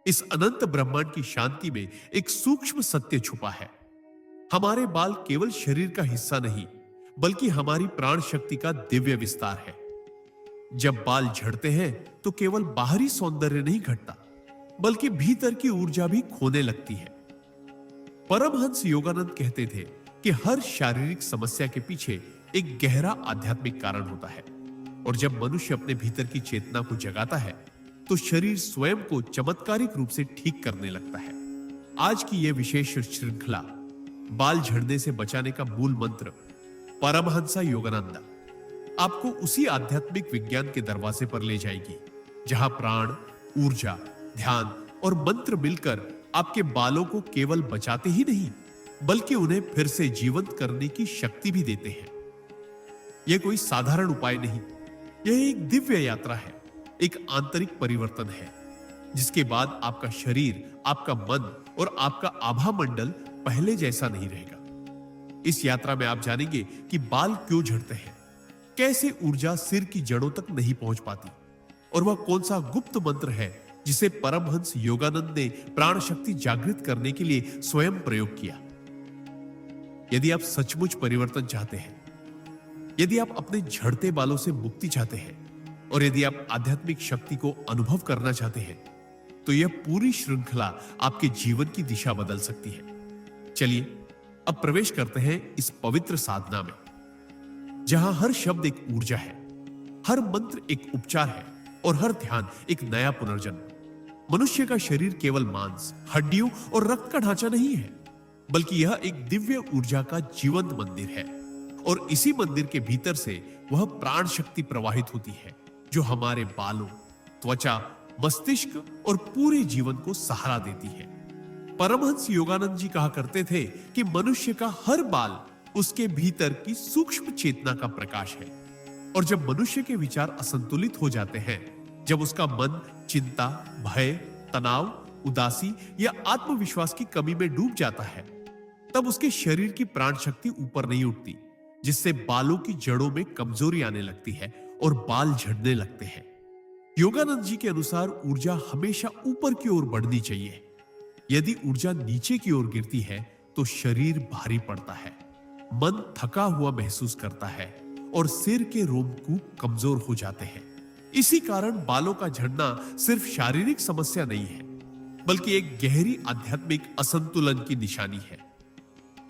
इस अनंत ब्रह्मांड की शांति में एक सूक्ष्म सत्य छुपा है। हमारे बाल केवल शरीर का हिस्सा नहीं, बल्कि हमारी प्राण शक्ति का दिव्य विस्तार है। जब बाल झड़ते हैं तो केवल बाहरी सौंदर्य नहीं घटता, बल्कि भीतर की ऊर्जा भी खोने लगती है। परमहंस योगानंद कहते थे कि हर शारीरिक समस्या के पीछे एक गहरा आध्यात्मिक कारण होता है, और जब मनुष्य अपने भीतर की चेतना को जगाता है तो शरीर स्वयं को चमत्कारिक रूप से ठीक करने लगता है। आज की यह विशेष श्रृंखला बाल झड़ने से बचाने का मूल मंत्र परमहंसा योगानंदा आपको उसी आध्यात्मिक विज्ञान के दरवाजे पर ले जाएगी, जहां प्राण, ऊर्जा, ध्यान और मंत्र मिलकर आपके बालों को केवल बचाते ही नहीं, बल्कि उन्हें फिर से जीवंत करने की शक्ति भी देते हैं। यह कोई साधारण उपाय नहीं, यह एक दिव्य यात्रा है, एक आंतरिक परिवर्तन है, जिसके बाद आपका शरीर, आपका मन और आपका आभा मंडल पहले जैसा नहीं रहेगा। इस यात्रा में आप जानेंगे कि बाल क्यों झड़ते हैं, कैसे ऊर्जा सिर की जड़ों तक नहीं पहुंच पाती, और वह कौन सा गुप्त मंत्र है जिसे परमहंस योगानंद ने प्राण शक्ति जागृत करने के लिए स्वयं प्रयोग किया। यदि आप सचमुच परिवर्तन चाहते हैं, यदि आप अपने झड़ते बालों से मुक्ति चाहते हैं, और यदि आप आध्यात्मिक शक्ति को अनुभव करना चाहते हैं, तो यह पूरी श्रृंखला आपके जीवन की दिशा बदल सकती है। चलिए अब प्रवेश करते हैं इस पवित्र साधना में, जहां हर शब्द एक ऊर्जा है, हर मंत्र एक उपचार है, और हर ध्यान एक नया पुनर्जन्म। मनुष्य का शरीर केवल मांस, हड्डियों और रक्त का ढांचा नहीं है, बल्कि यह एक दिव्य ऊर्जा का जीवंत मंदिर है, और इसी मंदिर के भीतर से वह प्राण शक्ति प्रवाहित होती है जो हमारे बालों, त्वचा, मस्तिष्क और पूरे जीवन को सहारा देती है। परमहंस योगानंद जी कहा करते थे कि मनुष्य का हर बाल उसके भीतर की सूक्ष्म चेतना का प्रकाश है, और जब मनुष्य के विचार असंतुलित हो जाते हैं, जब उसका मन चिंता, भय, तनाव, उदासी या आत्मविश्वास की कमी में डूब जाता है, तब उसके शरीर की प्राण शक्ति ऊपर नहीं उठती, जिससे बालों की जड़ों में कमजोरी आने लगती है और बाल झड़ने लगते हैं। योगानंद जी के अनुसार ऊर्जा हमेशा ऊपर की ओर बढ़नी चाहिए। यदि ऊर्जा नीचे की ओर गिरती है तो शरीर भारी पड़ता है, मन थका हुआ महसूस करता है, और सिर के रोमकूप कमजोर हो जाते हैं। इसी कारण बालों का झड़ना सिर्फ शारीरिक समस्या नहीं है, बल्कि एक गहरी आध्यात्मिक असंतुलन की निशानी है।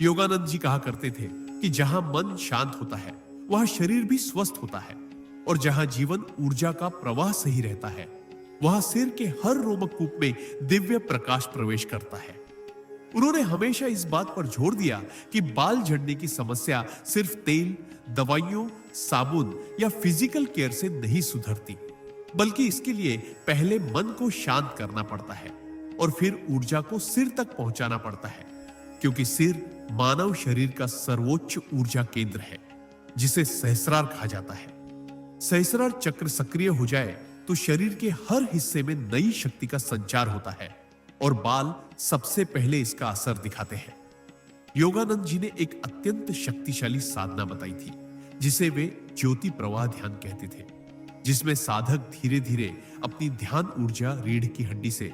योगानंद जी कहा करते थे कि जहां मन शांत होता है, वहां शरीर भी स्वस्थ होता है, और जहां जीवन ऊर्जा का प्रवाह सही रहता है, वहां सिर के हर रोमकूप में दिव्य प्रकाश प्रवेश करता है। उन्होंने हमेशा इस बात पर जोर दिया कि बाल झड़ने की समस्या सिर्फ तेल, दवाइयों, साबुन या फिजिकल केयर से नहीं सुधरती, बल्कि इसके लिए पहले मन को शांत करना पड़ता है, और फिर ऊर्जा को सिर तक पहुंचाना पड़ता है, क्योंकि सिर मानव शरीर का सर्वोच्च ऊर्जा केंद्र है, जिसे सहस्रार कहा जाता है। सहस्रार चक्र सक्रिय हो जाए तो शरीर के हर हिस्से में नई शक्ति का संचार होता है, और बाल सबसे पहले इसका असर दिखाते हैं। योगानंद जी ने एक अत्यंत शक्तिशाली साधना बताई थी, जिसे वे ज्योति प्रवाह ध्यान कहते थे, जिसमें साधक धीरे धीरे अपनी ध्यान ऊर्जा रीढ़ की हड्डी से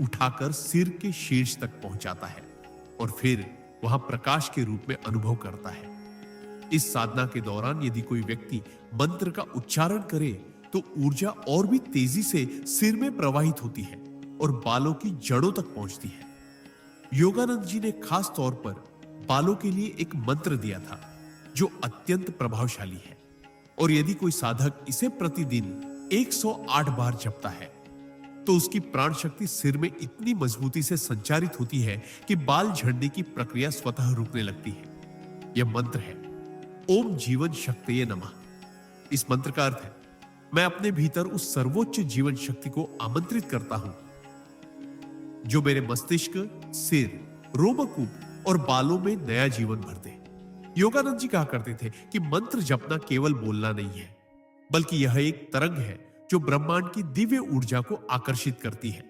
उठाकर सिर के शीर्ष तक पहुंचाता है, और फिर वहां प्रकाश के रूप में अनुभव करता है। इस साधना के दौरान यदि कोई व्यक्ति मंत्र का उच्चारण करे तो ऊर्जा और भी तेजी से सिर में प्रवाहित होती है और बालों की जड़ों तक पहुंचती है। योगानंद जी ने खास तौर पर बालों के लिए एक मंत्र दिया था जो अत्यंत प्रभावशाली है, और यदि कोई साधक इसे प्रतिदिन 108 बार जपता है तो उसकी प्राण शक्ति सिर में इतनी मजबूती से संचारित होती है कि बाल झड़ने की प्रक्रिया स्वतः रुकने लगती है। यह मंत्र है ओम जीवन शक्तिये नमः। इस मंत्र का अर्थ है, मैं अपने भीतर उस सर्वोच्च जीवन शक्ति को आमंत्रित करता हूं जो मेरे मस्तिष्क, सिर, रोमकूप और बालों में नया जीवन भर दे। योगानंद जी कहा करते थे कि मंत्र जपना केवल बोलना नहीं है, बल्कि यह एक तरंग है जो ब्रह्मांड की दिव्य ऊर्जा को आकर्षित करती है।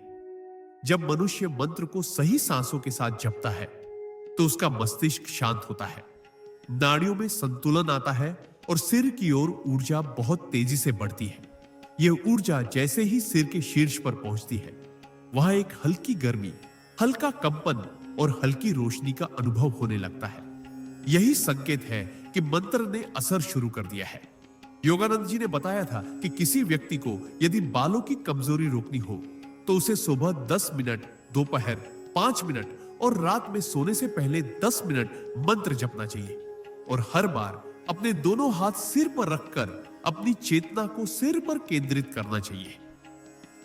जब मनुष्य मंत्र को सही सांसों के साथ जपता है तो उसका मस्तिष्क शांत होता है, नाड़ियों में संतुलन आता है और सिर की ओर ऊर्जा बहुत तेजी से बढ़ती है। यह ऊर्जा जैसे ही सिर के शीर्ष पर पहुंचती है, वहां एक हल्की गर्मी, हल्का कंपन और हल्की रोशनी का अनुभव होने लगता है। यही संकेत है कि मंत्र ने असर शुरू कर दिया है। योगानंद जी ने बताया था कि किसी व्यक्ति को यदि बालों की कमजोरी रोकनी हो तो उसे सुबह 10 मिनट, दोपहर 5 मिनट और रात में सोने से पहले 10 मिनट मंत्र जपना चाहिए और हर बार अपने दोनों हाथ सिर पर रखकर अपनी चेतना को सिर पर केंद्रित करना चाहिए।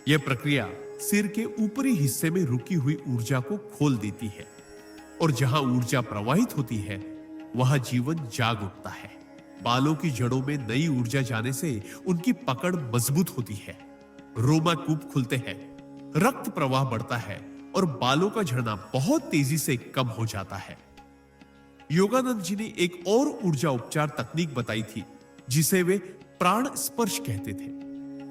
यह प्रक्रिया सिर के ऊपरी हिस्से में रुकी हुई ऊर्जा को खोल देती है और जहां ऊर्जा प्रवाहित होती है वहां जीवन जाग उठता है। बालों की जड़ों में नई ऊर्जा जाने से उनकी पकड़ मजबूत होती है, रोमाकूप खुलते हैं, रक्त प्रवाह बढ़ता है और बालों का झड़ना बहुत तेजी से कम हो जाता है। योगानंद जी ने एक और ऊर्जा उपचार तकनीक बताई थी जिसे वे प्राण स्पर्श कहते थे।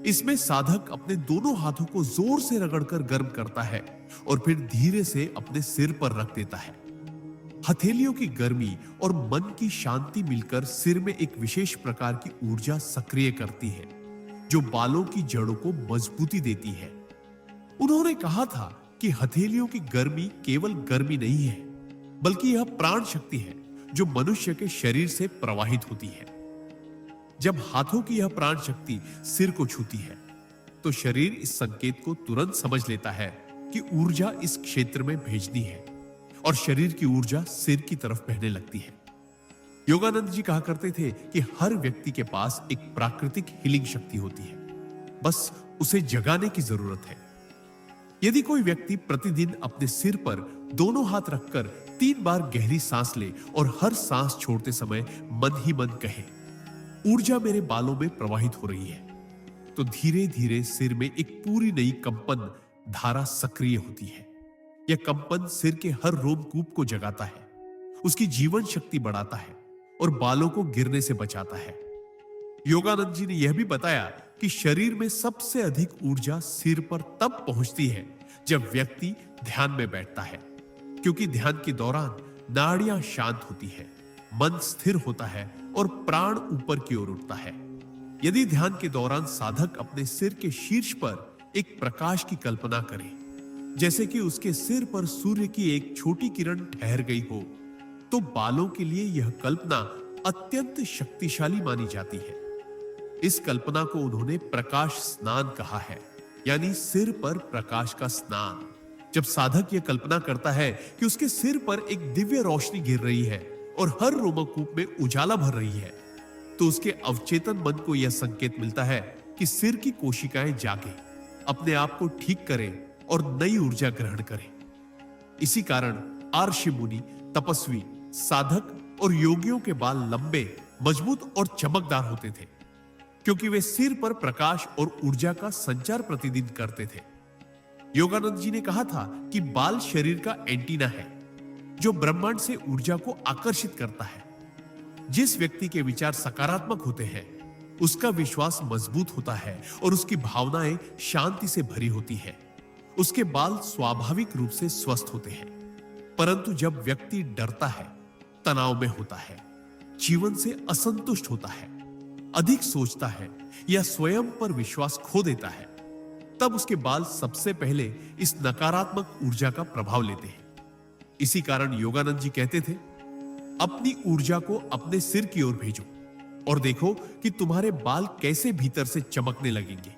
इसमें साधक अपने दोनों हाथों को जोर से रगड़कर गर्म करता है और फिर धीरे से अपने सिर पर रख देता है। हथेलियों की गर्मी और मन की शांति मिलकर सिर में एक विशेष प्रकार की ऊर्जा सक्रिय करती है जो बालों की जड़ों को मजबूती देती है। उन्होंने कहा था कि हथेलियों की गर्मी केवल गर्मी नहीं है बल्कि यह प्राण शक्ति है जो मनुष्य के शरीर से प्रवाहित होती है। जब हाथों की यह प्राण शक्ति सिर को छूती है तो शरीर इस संकेत को तुरंत समझ लेता है कि ऊर्जा इस क्षेत्र में भेजनी है और शरीर की ऊर्जा सिर की तरफ बहने लगती है। योगानंद जी कहा करते थे कि हर व्यक्ति के पास एक प्राकृतिक हीलिंग शक्ति होती है, बस उसे जगाने की जरूरत है। यदि कोई व्यक्ति प्रतिदिन अपने सिर पर दोनों हाथ रखकर 3 बार गहरी सांस ले और हर सांस छोड़ते समय मन ही मन कहे, ऊर्जा मेरे बालों में प्रवाहित हो रही है, तो धीरे धीरे सिर में एक पूरी नई कंपन धारा सक्रिय होती है। यह कंपन सिर के हर रोमकूप को जगाता है, उसकी जीवन शक्ति बढ़ाता है और बालों को गिरने से बचाता है। योगानंद जी ने यह भी बताया कि शरीर में सबसे अधिक ऊर्जा सिर पर तब पहुंचती है जब व्यक्ति ध्यान में बैठता है, क्योंकि ध्यान के दौरान नाड़ियां शांत होती है, मन स्थिर होता है और प्राण ऊपर की ओर उठता है। यदि ध्यान के दौरान साधक अपने सिर के शीर्ष पर एक प्रकाश की कल्पना करे, जैसे कि उसके सिर पर सूर्य की एक छोटी किरण ठहर गई हो, तो बालों के लिए यह कल्पना अत्यंत शक्तिशाली मानी जाती है। इस कल्पना को उन्होंने प्रकाश स्नान कहा है, यानी सिर पर प्रकाश का स्नान। जब साधक यह कल्पना करता है कि उसके सिर पर एक दिव्य रोशनी गिर रही है और हर रोमकूप में उजाला भर रही है, तो उसके अवचेतन मन को यह संकेत मिलता है कि सिर की कोशिकाएं जागे, अपने आप को ठीक करें और नई ऊर्जा ग्रहण करें। इसी कारण आर्षि मुनि, तपस्वी, साधक और योगियों के बाल लंबे, मजबूत और चमकदार होते थे, क्योंकि वे सिर पर प्रकाश और ऊर्जा का संचार प्रतिदिन करते थे। योगानंद जी ने कहा था कि बाल शरीर का एंटीना है जो ब्रह्मांड से ऊर्जा को आकर्षित करता है। जिस व्यक्ति के विचार सकारात्मक होते हैं उसका विश्वास मजबूत होता है और उसकी भावनाएं शांति से भरी होती है। उसके बाल स्वाभाविक रूप से स्वस्थ होते हैं। परंतु जब व्यक्ति डरता है, तनाव में होता है, जीवन से असंतुष्ट होता है, अधिक सोचता है या स्वयं पर विश्वास खो देता है, तब उसके बाल सबसे पहले इस नकारात्मक ऊर्जा का प्रभाव लेते हैं। इसी कारण योगानंद जी कहते थे, अपनी ऊर्जा को अपने सिर की ओर भेजो और देखो कि तुम्हारे बाल कैसे भीतर से चमकने लगेंगे।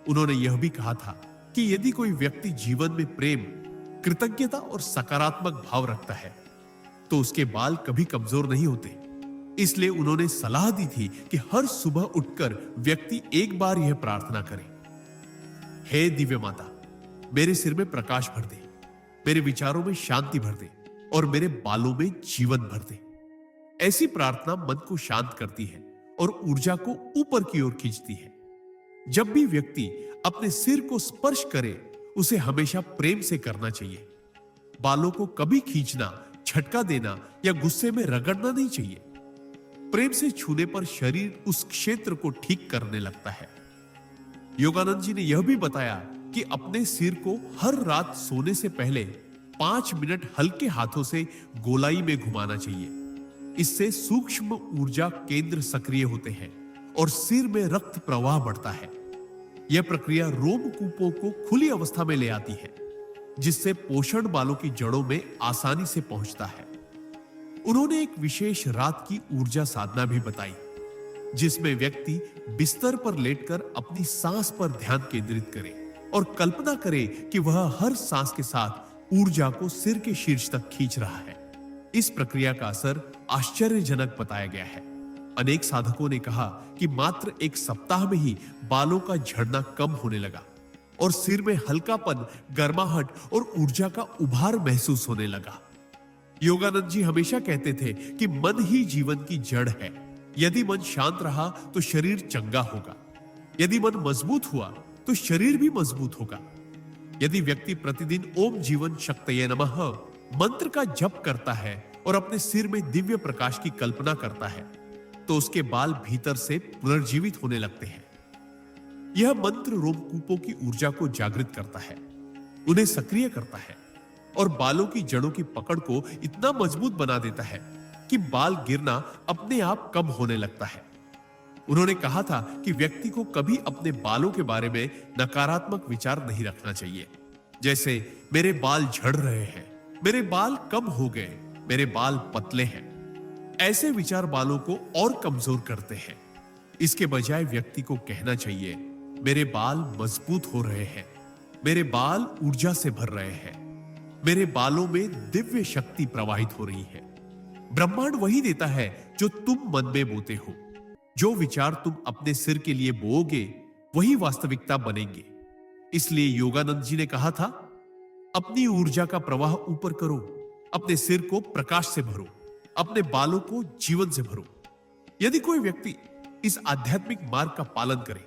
उन्होंने यह भी कहा था कि यदि कोई व्यक्ति जीवन में प्रेम, कृतज्ञता और सकारात्मक भाव रखता है तो उसके बाल कभी कमजोर नहीं होते। इसलिए उन्होंने सलाह दी थी कि हर सुबह उठकर व्यक्ति एक बार यह प्रार्थना करे, हे दिव्य माता, मेरे सिर में प्रकाश भर दे, मेरे विचारों में शांति भर दे और मेरे बालों में जीवन भर दे। ऐसी प्रार्थना मन को शांत करती है और ऊर्जा को ऊपर की ओर खींचती है। जब भी व्यक्ति अपने सिर को स्पर्श करे उसे हमेशा प्रेम से करना चाहिए। बालों को कभी खींचना, झटका देना या गुस्से में रगड़ना नहीं चाहिए। प्रेम से छूने पर शरीर उस क्षेत्र को ठीक करने लगता है। योगानंद जी ने यह भी बताया कि अपने सिर को हर रात सोने से पहले 5 मिनट हल्के हाथों से गोलाई में घुमाना चाहिए। इससे सूक्ष्म ऊर्जा केंद्र सक्रिय होते हैं और सिर में रक्त प्रवाह बढ़ता है। यह प्रक्रिया रोमकूपों को खुली अवस्था में ले आती है, जिससे पोषण बालों की जड़ों में आसानी से पहुंचता है। उन्होंने एक विशेष रात की ऊर्जा साधना भी बताई, जिसमें व्यक्ति बिस्तर पर लेटकर अपनी सांस पर ध्यान केंद्रित करे और कल्पना करे कि वह हर सांस के साथ ऊर्जा को सिर के शीर्ष तक खींच रहा है। इस प्रक्रिया का असर आश्चर्यजनक बताया गया है। अनेक साधकों ने कहा कि मात्र एक सप्ताह में ही बालों का झड़ना कम होने लगा और सिर में हल्कापन, गर्माहट और ऊर्जा का उभार महसूस होने लगा। योगानंद जी हमेशा कहते थे कि मन ही जीवन की जड़ है। यदि मन शांत रहा तो शरीर चंगा होगा। यदि मन मजबूत हुआ तो शरीर भी मजबूत होगा। यदि व्यक्ति प्रतिदिन ओम जीवन शक्तये नमः मंत्र का जप करता है और अपने सिर में दिव्य प्रकाश की कल्पना करता है, तो उसके बाल भीतर से पुनर्जीवित होने लगते हैं। यह मंत्र रोमकूपों की ऊर्जा को जागृत करता है, उन्हें सक्रिय करता है और बालों की जड़ों की पकड़ को इतना मजबूत बना देता है कि बाल गिरना अपने आप कम होने लगता है। उन्होंने कहा था कि व्यक्ति को कभी अपने बालों के बारे में नकारात्मक विचार नहीं रखना चाहिए, जैसे मेरे बाल झड़ रहे हैं, मेरे बाल कम हो गए, मेरे बाल पतले हैं। ऐसे विचार बालों को और कमजोर करते हैं। इसके बजाय व्यक्ति को कहना चाहिए, मेरे बाल मजबूत हो रहे हैं, मेरे बाल ऊर्जा से भर रहे हैं, मेरे बालों में दिव्य शक्ति प्रवाहित हो रही है। ब्रह्मांड वही देता है जो तुम मन में बोते हो। जो विचार तुम अपने सिर के लिए बोओगे वही वास्तविकता बनेंगे। इसलिए योगानंद जी ने कहा था, अपनी ऊर्जा का प्रवाह ऊपर करो, अपने सिर को प्रकाश से भरो, अपने बालों को जीवन से भरो। यदि कोई व्यक्ति इस आध्यात्मिक मार्ग का पालन करे,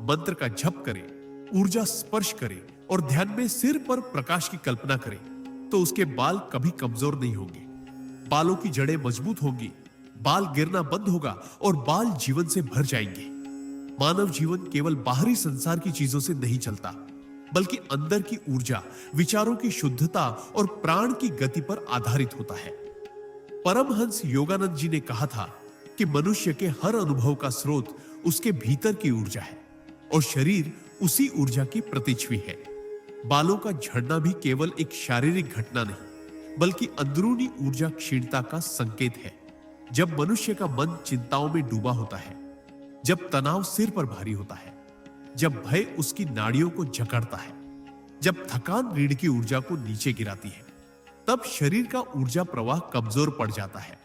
मंत्र का जप करे, ऊर्जा स्पर्श करे और ध्यान में सिर पर प्रकाश की कल्पना करे, तो उसके बाल कभी कमजोर नहीं होंगे। बालों की जड़ें मजबूत होंगी, बाल गिरना बंद होगा और बाल जीवन से भर जाएंगे। मानव जीवन केवल बाहरी संसार की चीजों से नहीं चलता, बल्कि अंदर की ऊर्जा, विचारों की शुद्धता और प्राण की गति पर आधारित होता है। परमहंस योगानंद जी ने कहा था कि मनुष्य के हर अनुभव का स्रोत उसके भीतर की ऊर्जा है और शरीर उसी ऊर्जा की प्रतिच्छवि है। बालों का झड़ना भी केवल एक शारीरिक घटना नहीं, बल्कि अंदरूनी ऊर्जा क्षीणता का संकेत है। जब मनुष्य का मन चिंताओं में डूबा होता है, जब तनाव सिर पर भारी होता है, जब भय उसकी नाड़ियों को जकड़ता है, जब थकान रीढ़ की ऊर्जा को नीचे गिराती है, तब शरीर का ऊर्जा प्रवाह कमजोर पड़ जाता है।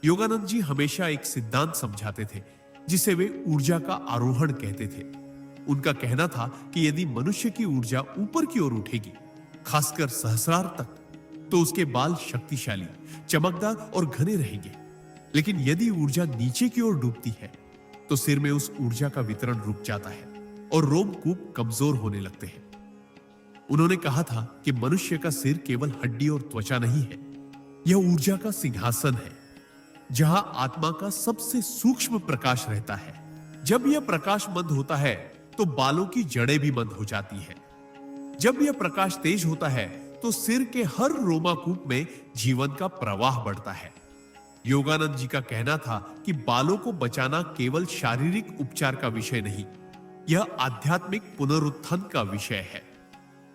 योगानंद जी हमेशा एक सिद्धांत समझाते थे, जिसे वे ऊर्जा का आरोहण कहते थे। उनका कहना था कि यदि मनुष्य की ऊर्जा ऊपर की ओर उठेगी, खासकर सहस्रार तक, तो उसके बाल शक्तिशाली, चमकदार और घने रहेंगे। लेकिन यदि ऊर्जा नीचे की ओर डूबती है, तो सिर में उस ऊर्जा का वितरण रुक जाता है और रोमकूप कमजोर होने लगते हैं। उन्होंने कहा था कि मनुष्य का सिर केवल हड्डी और त्वचा नहीं है, यह ऊर्जा का सिंहासन है, जहां आत्मा का सबसे सूक्ष्म प्रकाश रहता है। जब यह प्रकाश मंद होता है, तो बालों की जड़ें भी मंद हो जाती है। जब यह प्रकाश तेज होता है, तो सिर के हर रोमाकूप में जीवन का प्रवाह बढ़ता है। योगानंद जी का कहना था कि बालों को बचाना केवल शारीरिक उपचार का विषय नहीं, यह आध्यात्मिक पुनरुत्थान का विषय है।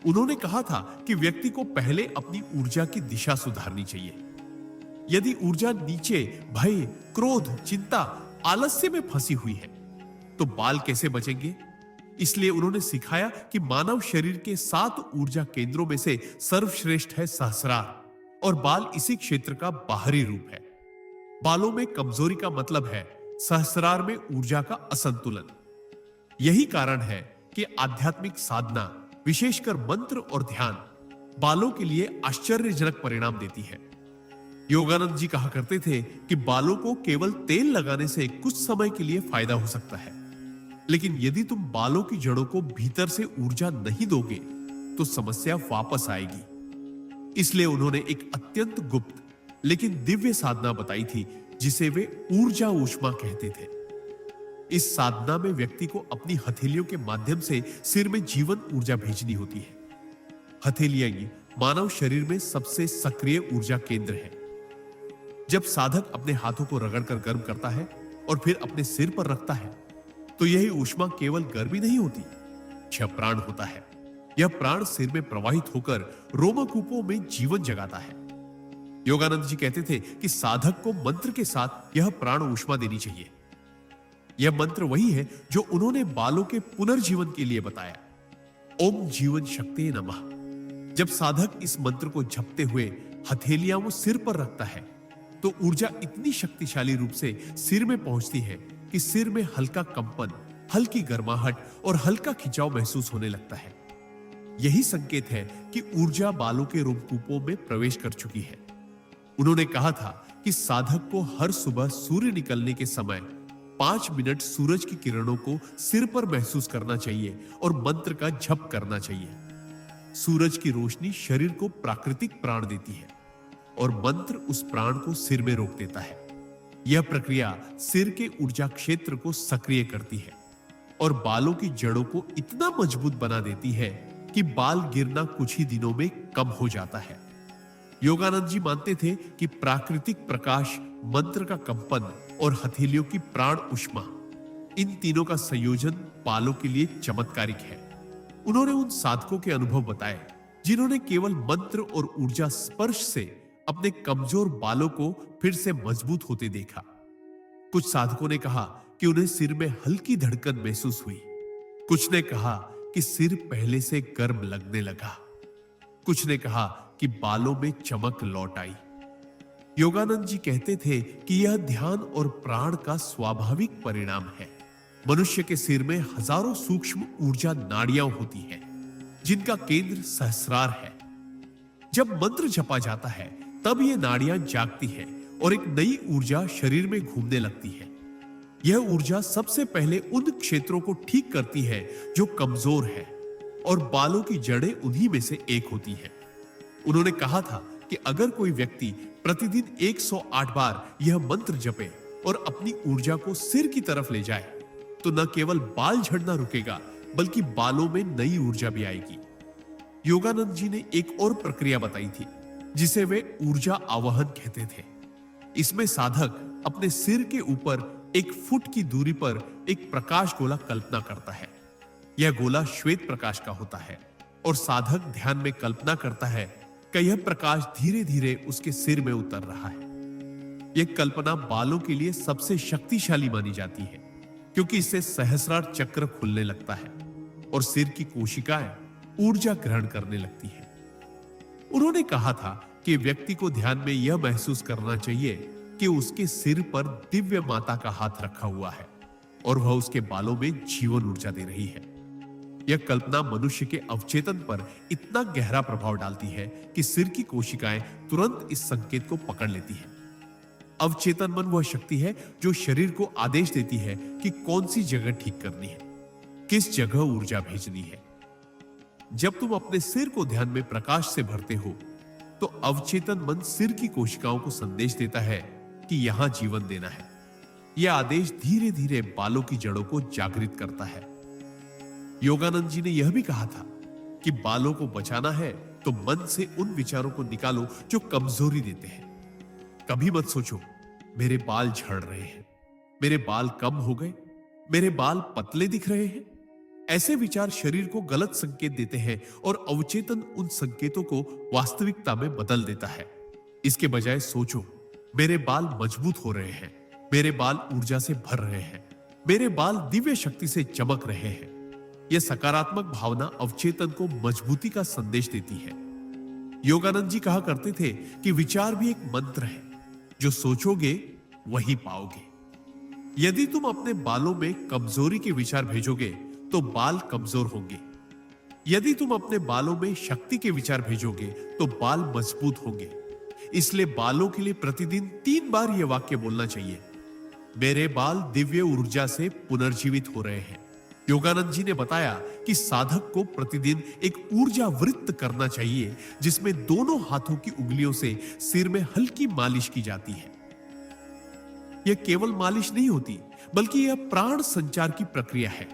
उन्होंने कहा था कि व्यक्ति को पहले अपनी ऊर्जा की दिशा सुधारनी चाहिए। यदि ऊर्जा नीचे भय, क्रोध, चिंता, आलस्य में फंसी हुई है, तो बाल कैसे बचेंगे? इसलिए उन्होंने सिखाया कि मानव शरीर के 7 ऊर्जा केंद्रों में से सर्वश्रेष्ठ है सहस्रार और बाल इसी क्षेत्र का बाहरी रूप है। बालों में कमजोरी का मतलब है सहस्रार में ऊर्जा का असंतुलन। यही कारण है कि आध्यात्मिक साधना, विशेषकर मंत्र और ध्यान, बालों के लिए आश्चर्यजनक परिणाम देती है। योगानंद जी कहा करते थे कि बालों को केवल तेल लगाने से कुछ समय के लिए फायदा हो सकता है, लेकिन यदि तुम बालों की जड़ों को भीतर से ऊर्जा नहीं दोगे, तो समस्या वापस आएगी। इसलिए उन्होंने एक अत्यंत गुप्त लेकिन दिव्य साधना बताई थी, जिसे वे ऊर्जा ऊष्मा कहते थे। इस साधना में व्यक्ति को अपनी हथेलियों के माध्यम से सिर में जीवन ऊर्जा भेजनी होती है। हथेलियां ही मानव शरीर में सबसे सक्रिय ऊर्जा केंद्र है। जब साधक अपने हाथों को रगड़कर गर्म करता है और फिर अपने सिर पर रखता है, तो यही ऊष्मा केवल गर्मी नहीं होती, यह प्राण होता है। यह प्राण सिर में प्रवाहित होकर रोमकूपों में जीवन जगाता है। योगानंद जी कहते थे कि साधक को मंत्र के साथ यह प्राण ऊष्मा देनी चाहिए। यह मंत्र वही है जो उन्होंने बालों के पुनर्जीवन के लिए बताया। ओम जीवन शक्ति नमः। जब साधक इस मंत्र को जपते हुए हथेलियां वो सिर पर रखता है तो ऊर्जा इतनी शक्तिशाली रूप से सिर में पहुंचती है कि सिर में हल्का कंपन, हल्की गर्माहट और हल्का खिंचाव महसूस होने लगता है। यही संकेत है कि ऊर्जा बालों के रोमकूपों में प्रवेश कर चुकी है। उन्होंने कहा था कि साधक को हर सुबह सूर्य निकलने के समय 5 मिनट सूरज की किरणों को सिर पर महसूस करना चाहिए और मंत्र का जप करना चाहिए। सूरज की रोशनी शरीर को प्राकृतिक प्राण देती है और मंत्र उस प्राण को सिर में रोक देता है। यह प्रक्रिया सिर के ऊर्जा क्षेत्र को सक्रिय करती है और बालों की जड़ों को इतना मजबूत बना देती है कि बाल गिरना कुछ ही दिनों में कम हो जाता है। योगानंद जी मानते थे कि प्राकृतिक प्रकाश, मंत्र का कंपन और हथेलियों की प्राण ऊष्मा, इन तीनों का संयोजन बालों के लिए चमत्कारिक है। उन्होंने उन साधकों के अनुभव बताए जिन्होंने केवल मंत्र और ऊर्जा स्पर्श से अपने कमजोर बालों को फिर से मजबूत होते देखा। कुछ साधकों ने कहा कि उन्हें सिर में हल्की धड़कन महसूस हुई। कुछ ने कहा कि सिर पहले से गर्म लगने लगा। कुछ ने कहा कि बालों में चमक लौट आई। योगानंद जी कहते थे कि यह ध्यान और प्राण का स्वाभाविक परिणाम है। मनुष्य के सिर में हजारों सूक्ष्म ऊर्जा नाड़ियां होती हैं, जिनका केंद्र सहस्रार है। जब मंत्र जपा जाता है तब ये नाड़ियां जागती है और एक नई ऊर्जा शरीर में घूमने लगती है। यह ऊर्जा सबसे पहले उन क्षेत्रों को ठीक करती है जो कमजोर है और बालों की जड़ें उन्हीं में से एक होती है। उन्होंने कहा था कि अगर कोई व्यक्ति प्रतिदिन 108 बार यह मंत्र जपे और अपनी ऊर्जा को सिर की तरफ ले जाए तो न केवल बाल झड़ना रुकेगा बल्कि बालों में नई ऊर्जा भी आएगी। योगानंद जी ने एक और प्रक्रिया बताई थी जिसे वे ऊर्जा आवाहन कहते थे। इसमें साधक अपने सिर के ऊपर 1 फुट की दूरी पर एक प्रकाश गोला कल्पना करता है। यह गोला श्वेत प्रकाश का होता है और साधक ध्यान में कल्पना करता है कि यह प्रकाश धीरे धीरे उसके सिर में उतर रहा है। यह कल्पना बालों के लिए सबसे शक्तिशाली मानी जाती है क्योंकि इससे सहस्रार चक्र खुलने लगता है और सिर की कोशिकाएं ऊर्जा ग्रहण करने लगती है। उन्होंने कहा था कि व्यक्ति को ध्यान में यह महसूस करना चाहिए कि उसके सिर पर दिव्य माता का हाथ रखा हुआ है और वह उसके बालों में जीवन ऊर्जा दे रही है। यह कल्पना मनुष्य के अवचेतन पर इतना गहरा प्रभाव डालती है कि सिर की कोशिकाएं तुरंत इस संकेत को पकड़ लेती हैं। अवचेतन मन वह शक्ति है जो शरीर को आदेश देती है कि कौन सी जगह ठीक करनी है, किस जगह ऊर्जा भेजनी है। जब तुम अपने सिर को ध्यान में प्रकाश से भरते हो तो अवचेतन मन सिर की कोशिकाओं को संदेश देता है कि यहां जीवन देना है। यह आदेश धीरे धीरे बालों की जड़ों को जागृत करता है। योगानंद जी ने यह भी कहा था कि बालों को बचाना है तो मन से उन विचारों को निकालो जो कमजोरी देते हैं। कभी मत सोचो मेरे बाल झड़ रहे हैं, मेरे बाल कम हो गए, मेरे बाल पतले दिख रहे हैं। ऐसे विचार शरीर को गलत संकेत देते हैं और अवचेतन उन संकेतों को वास्तविकता में बदल देता है। इसके बजाय सोचो मेरे बाल मजबूत हो रहे हैं, मेरे बाल ऊर्जा से भर रहे हैं, मेरे बाल दिव्य शक्ति से चमक रहे हैं। यह सकारात्मक भावना अवचेतन को मजबूती का संदेश देती है। योगानंद जी कहा करते थे कि विचार भी एक मंत्र है, जो सोचोगे वही पाओगे। यदि तुम अपने बालों में कमजोरी के विचार भेजोगे तो बाल कमजोर होंगे। यदि तुम अपने बालों में शक्ति के विचार भेजोगे तो बाल मजबूत होंगे। इसलिए बालों के लिए प्रतिदिन 3 बार यह वाक्य बोलना चाहिए, मेरे बाल दिव्य ऊर्जा से पुनर्जीवित हो रहे हैं। योगानंद जी ने बताया कि साधक को प्रतिदिन एक ऊर्जा वृत्त करना चाहिए जिसमें दोनों हाथों की उंगलियों से सिर में हल्की मालिश की जाती है। यह केवल मालिश नहीं होती बल्कि यह प्राण संचार की प्रक्रिया है।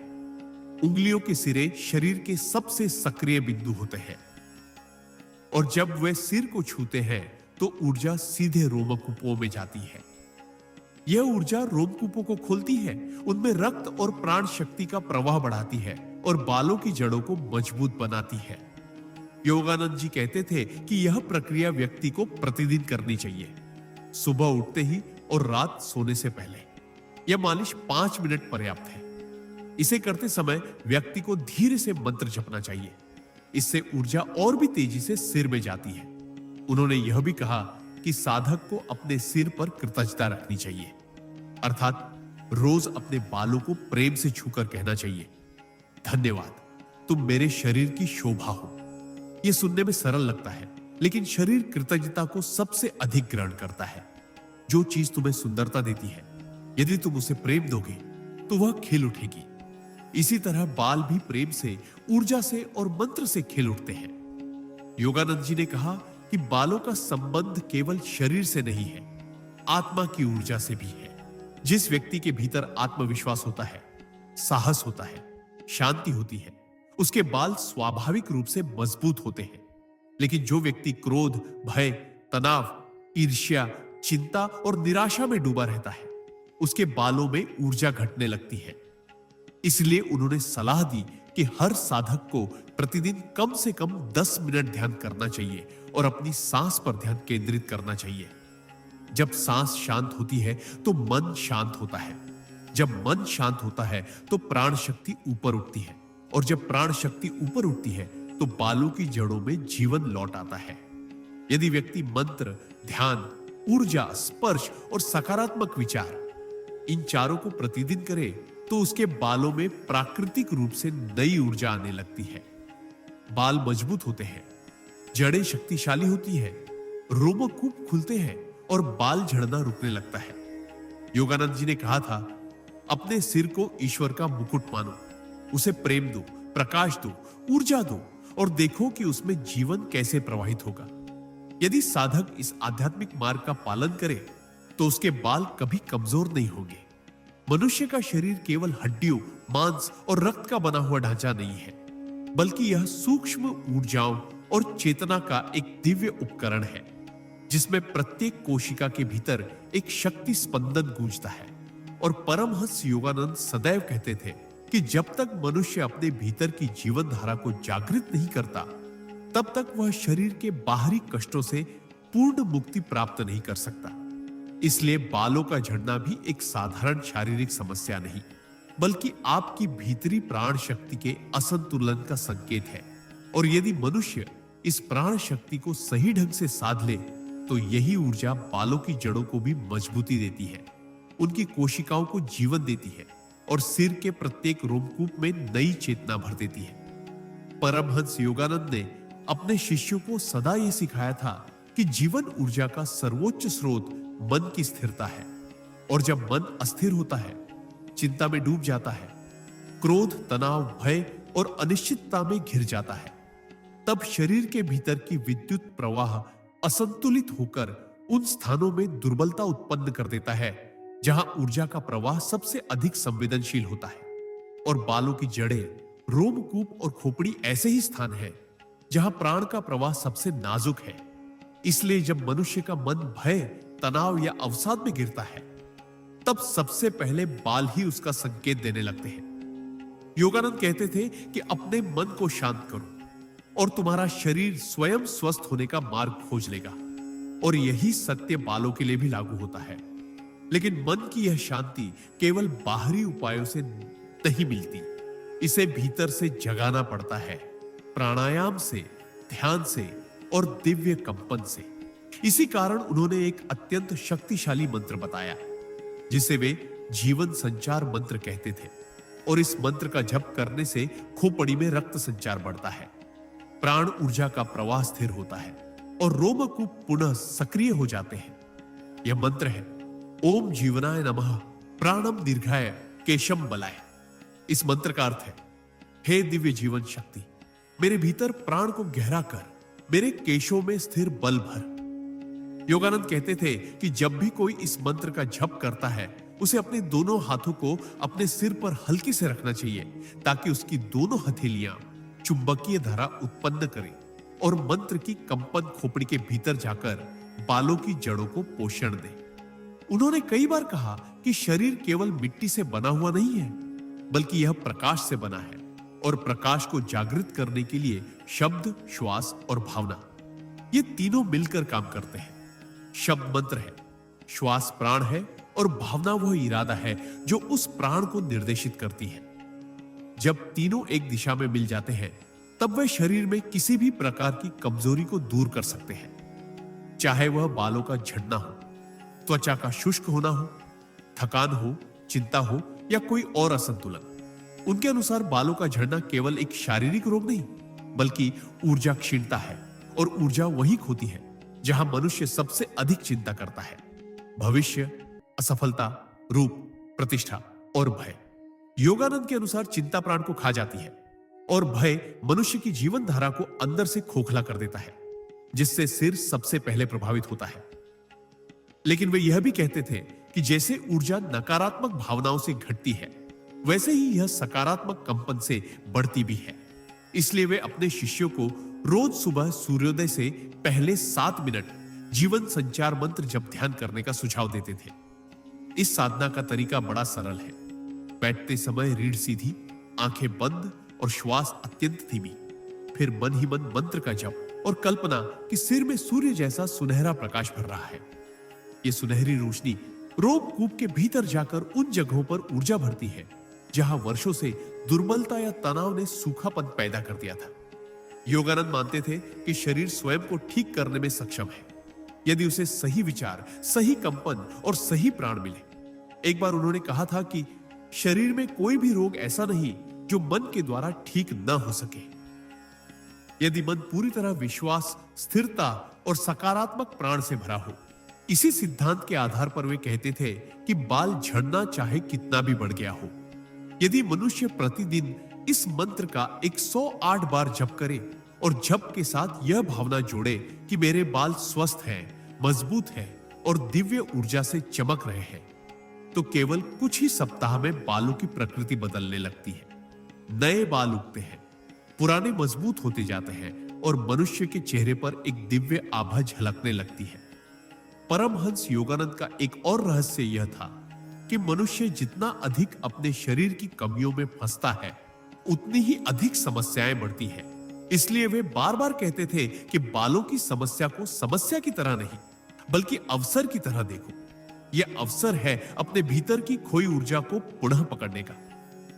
उंगलियों के सिरे शरीर के सबसे सक्रिय बिंदु होते हैं और जब वे सिर को छूते हैं तो ऊर्जा सीधे रोमकूपों में जाती है। यह ऊर्जा रोमकूपों को खोलती है, उनमें रक्त और प्राण शक्ति का प्रवाह बढ़ाती है और बालों की जड़ों को मजबूत बनाती है। योगानंद जी कहते थे कि यह प्रक्रिया व्यक्ति को प्रतिदिन करनी चाहिए, सुबह उठते ही और रात सोने से पहले। यह मालिश 5 मिनट पर्याप्त है। इसे करते समय व्यक्ति को धीरे से मंत्र जपना चाहिए। इससे ऊर्जा और भी तेजी से सिर में जाती है। उन्होंने यह भी कहा कि साधक को अपने सिर पर कृतज्ञता रखनी चाहिए, अर्थात रोज अपने बालों को प्रेम से छूकर कहना चाहिए, धन्यवाद, तुम मेरे शरीर की शोभा हो। यह सुनने में सरल लगता है, लेकिन शरीर कृतज्ञता को सबसे अधिक ग्रहण करता है। जो चीज तुम्हें सुंदरता देती है, यदि तुम उसे प्रेम दोगे तो वह खिल उठेगी। इसी तरह बाल भी प्रेम से, ऊर्जा से और मंत्र से खिल उठते हैं। योगानंद जी ने कहा कि बालों का संबंध केवल शरीर से नहीं है, आत्मा की ऊर्जा से भी है। जिस व्यक्ति के भीतर आत्मविश्वास होता है, साहस होता है, शांति होती है, उसके बाल स्वाभाविक रूप से मजबूत होते हैं। लेकिन जो व्यक्ति क्रोध, भय, तनाव, ईर्ष्या, चिंता और निराशा में डूबा रहता है, उसके बालों में ऊर्जा घटने लगती है। इसलिए उन्होंने सलाह दी कि हर साधक को प्रतिदिन कम से कम 10 मिनट ध्यान करना चाहिए और अपनी सांस पर ध्यान केंद्रित करना चाहिए। जब सांस शांत होती है तो मन शांत होता है। जब मन शांत होता है तो प्राण शक्ति ऊपर उठती है, और जब प्राण शक्ति ऊपर उठती है तो बालों की जड़ों में जीवन लौट आता है। यदि व्यक्ति मंत्र, ध्यान, ऊर्जा, स्पर्श और सकारात्मक विचार, इन चारों को प्रतिदिन करे तो उसके बालों में प्राकृतिक रूप से नई ऊर्जा आने लगती है। बाल मजबूत होते हैं, जड़ें शक्तिशाली होती है, रोमकूप खुलते हैं और बाल झड़ना रुकने लगता है। योगानंद जी ने कहा था, अपने सिर को ईश्वर का मुकुट मानो, उसे प्रेम दो, प्रकाश दो, ऊर्जा दो और देखो कि उसमें जीवन कैसे प्रवाहित होगा। यदि साधक इस आध्यात्मिक मार्ग का पालन करे तो उसके बाल कभी कमजोर नहीं होंगे। मनुष्य का शरीर केवल हड्डियों, मांस और रक्त का बना हुआ ढांचा नहीं है, बल्कि यह सूक्ष्म ऊर्जाओं और चेतना का एक दिव्य उपकरण है, जिसमें प्रत्येक कोशिका के भीतर एक शक्ति स्पंदन गूंजता है। और परमहंस योगानंद सदैव कहते थे कि जब तक मनुष्य अपने भीतर की जीवन धारा को जागृत नहीं करता, तब तक वह शरीर के बाहरी कष्टों से पूर्ण मुक्ति प्राप्त नहीं कर सकता। इसलिए बालों का झड़ना भी एक साधारण शारीरिक समस्या नहीं, बल्कि आपकी भीतरी प्राण शक्ति के असंतुलन का संकेत है। और यदि मनुष्य इस प्राण शक्ति को सही ढंग से साध ले तो यही ऊर्जा बालों की जड़ों को भी मजबूती देती है, उनकी कोशिकाओं को जीवन देती है और सिर के प्रत्येक रोमकूप में नई चेतना भर देती है। परमहंस योगानंद ने अपने शिष्यों को सदा यह सिखाया था कि जीवन ऊर्जा का सर्वोच्च स्रोत मन की स्थिरता है, और जब मन अस्थिर होता है, चिंता में डूब जाता है, क्रोध, तनाव, भय और अनिश्चितता में घिर जाता है, तब शरीर के भीतर की विद्युत प्रवाह असंतुलित होकर उन स्थानों में दुर्बलता उत्पन्न कर देता है जहां ऊर्जा का प्रवाह सबसे अधिक संवेदनशील होता है। और बालों की जड़ें, रोमकूप और खोपड़ी ऐसे ही स्थान हैं जहां प्राण का प्रवाह सबसे नाजुक है। इसलिए जब मनुष्य का मन भय, तनाव या अवसाद में गिरता है, तब सबसे पहले बाल ही उसका संकेत देने लगते हैं। योगानंद कहते थे कि अपने मन को शांत करो और तुम्हारा शरीर स्वयं स्वस्थ होने का मार्ग खोज लेगा। और यही सत्य बालों के लिए भी लागू होता है। लेकिन मन की यह शांति केवल बाहरी उपायों से नहीं मिलती, इसे भीतर से जगाना पड़ता है, प्राणायाम से, ध्यान से और दिव्य कंपन से। इसी कारण उन्होंने एक अत्यंत शक्तिशाली मंत्र बताया, जिसे वे जीवन संचार मंत्र कहते थे। और इस मंत्र का जप करने से खोपड़ी में रक्त संचार बढ़ता है, प्राण ऊर्जा का प्रवाह स्थिर होता है और रोमकूप पुनः सक्रिय हो जाते हैं। यह मंत्र है ओम जीवनाय नमः प्राणम दीर्घाय केशम बलाय। इस मंत्र का अर्थ है, हे दिव्य जीवन शक्ति, मेरे भीतर प्राण को गहरा कर मेरे केशों में स्थिर बल भर। योगानंद कहते थे कि जब भी कोई इस मंत्र का जप करता है, उसे अपने दोनों हाथों को अपने सिर पर हल्के से रखना चाहिए, ताकि उसकी दोनों हथेलियां चुंबकीय धारा उत्पन्न करें और मंत्र की कंपन खोपड़ी के भीतर जाकर बालों की जड़ों को पोषण दे। उन्होंने कई बार कहा कि शरीर केवल मिट्टी से बना हुआ नहीं है, बल्कि यह प्रकाश से बना है। और प्रकाश को जागृत करने के लिए शब्द, श्वास और भावना, ये तीनों मिलकर काम करते हैं। शब्द मंत्र है, श्वास प्राण है और भावना वह इरादा है जो उस प्राण को निर्देशित करती है। जब तीनों एक दिशा में मिल जाते हैं तब वे शरीर में किसी भी प्रकार की कमजोरी को दूर कर सकते हैं, चाहे वह बालों का झड़ना हो, त्वचा का शुष्क होना हो, थकान हो, चिंता हो या कोई और असंतुलन। उनके अनुसार बालों का झड़ना केवल एक शारीरिक रोग नहीं बल्कि ऊर्जा क्षीणता है, और ऊर्जा वही खोती है जहां मनुष्य सबसे अधिक चिंता करता है: भविष्य, असफलता, रूप, प्रतिष्ठा और भय। योगानंद के अनुसार चिंता प्राण को खा जाती है और भय मनुष्य की जीवन धारा को अंदर से खोखला कर देता है, जिससे सिर सबसे पहले प्रभावित होता है। लेकिन वे यह भी कहते थे कि जैसे ऊर्जा नकारात्मक भावनाओं से घटती है, वैसे ही यह सकारात्मक कंपन से बढ़ती भी है। इसलिए वे अपने शिष्यों को रोज सुबह सूर्योदय से पहले 7 मिनट जीवन संचार मंत्र जप ध्यान करने का सुझाव देते थे। इस साधना का तरीका बड़ा सरल है। बैठते समय रीढ़ सीधी, आंखें बंद और श्वास अत्यंत धीमी, फिर मन ही मन मंत्र का जप और कल्पना कि सिर में सूर्य जैसा सुनहरा प्रकाश भर रहा है। यह सुनहरी रोशनी रोमकूप के भीतर जाकर उन जगहों पर ऊर्जा भरती है जहां वर्षों से दुर्बलता या तनाव ने सूखापन पैदा कर दिया था। योगानंद मानते थे कि शरीर स्वयं को ठीक करने में सक्षम है, यदि उसे सही विचार, सही कंपन और सही प्राण मिले। एक बार उन्होंने कहा था कि शरीर में कोई भी रोग ऐसा नहीं जो मन के द्वारा ठीक न हो सके। यदि मन पूरी तरह विश्वास, स्थिरता और सकारात्मक प्राण से भरा हो। इसी सिद्धांत के आधार पर वे कहते थे कि बाल झड़ना चाहे कितना भी बढ़ गया हो, यदि मनुष्य प्रतिदिन इस मंत्र का 108 बार जप करे और जप के साथ यह भावना जोड़े कि मेरे बाल स्वस्थ हैं, मजबूत हैं और दिव्य ऊर्जा से चमक रहे हैं, तो केवल कुछ ही सप्ताह में बालों की प्रकृति बदलने लगती है। नए बाल उगते हैं, पुराने मजबूत होते जाते हैं और मनुष्य के चेहरे पर एक दिव्य आभा झलकने लगती है। परमहंस योगानंद का एक और रहस्य यह था कि मनुष्य जितना अधिक अपने शरीर की कमियों में फंसता है, उतनी ही अधिक समस्याएं बढ़ती हैं। इसलिए वे बार बार कहते थे कि बालों की समस्या को समस्या की तरह नहीं बल्कि अवसर की तरह देखो। यह अवसर है अपने भीतर की खोई ऊर्जा को पुनः पकड़ने का,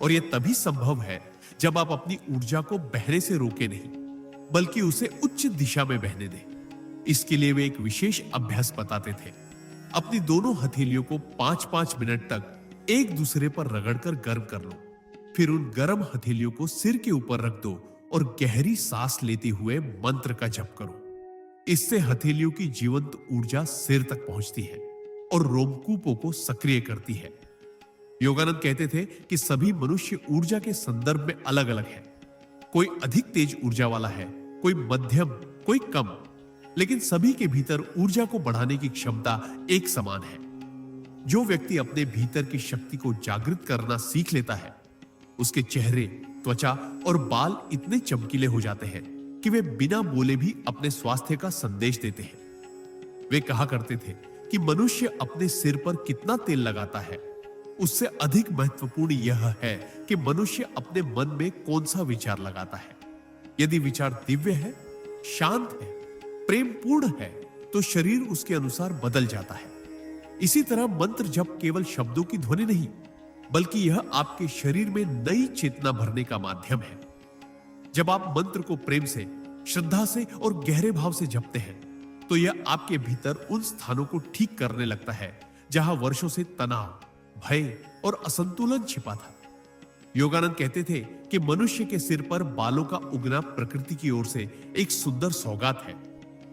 और यह तभी संभव है जब आप अपनी ऊर्जा को बहने से रोके नहीं बल्कि उसे उच्च दिशा में बहने दें। इसके लिए वे एक विशेष अभ्यास बताते थे। अपनी दोनों हथेलियों को 5-5 मिनट तक एक दूसरे पर रगड़कर गर्म कर लो, फिर उन गर्म हथेलियों को सिर के ऊपर रख दो और गहरी सांस लेते हुए मंत्र का जप करो। इससे हथेलियों की जीवंत ऊर्जा सिर तक पहुंचती है और रोमकूपों को सक्रिय करती है। योगानंद कहते थे कि सभी मनुष्य ऊर्जा के संदर्भ में अलग अलग है। कोई अधिक तेज ऊर्जा वाला है, कोई मध्यम, कोई कम, लेकिन सभी के भीतर ऊर्जा को बढ़ाने की क्षमता एक समान है। जो व्यक्ति अपने भीतर की शक्ति को जागृत करना सीख लेता है, उसके चेहरे, त्वचा और बाल इतने चमकीले हो जाते हैं कि वे बिना बोले भी अपने स्वास्थ्य का संदेश देते हैं। वे कहा करते थे कि मनुष्य अपने सिर पर कितना तेल लगाता है, उससे अधिक महत्वपूर्ण यह है कि मनुष्य अपने मन में कौन सा विचार लगाता है। यदि विचार दिव्य है, शांत है, प्रेम पूर्ण है, तो शरीर उसके अनुसार बदल जाता है। इसी तरह मंत्र जप केवल शब्दों की ध्वनि नहीं बल्कि यह आपके शरीर में नई चेतना भरने का माध्यम है। जब आप मंत्र को प्रेम से, श्रद्धा से और गहरे भाव से जपते हैं तो यह आपके भीतर उन स्थानों को ठीक करने लगता है जहां वर्षों से तनाव, भय और असंतुलन छिपा था। योगानंद कहते थे कि मनुष्य के सिर पर बालों का उगना प्रकृति की ओर से एक सुंदर सौगात है।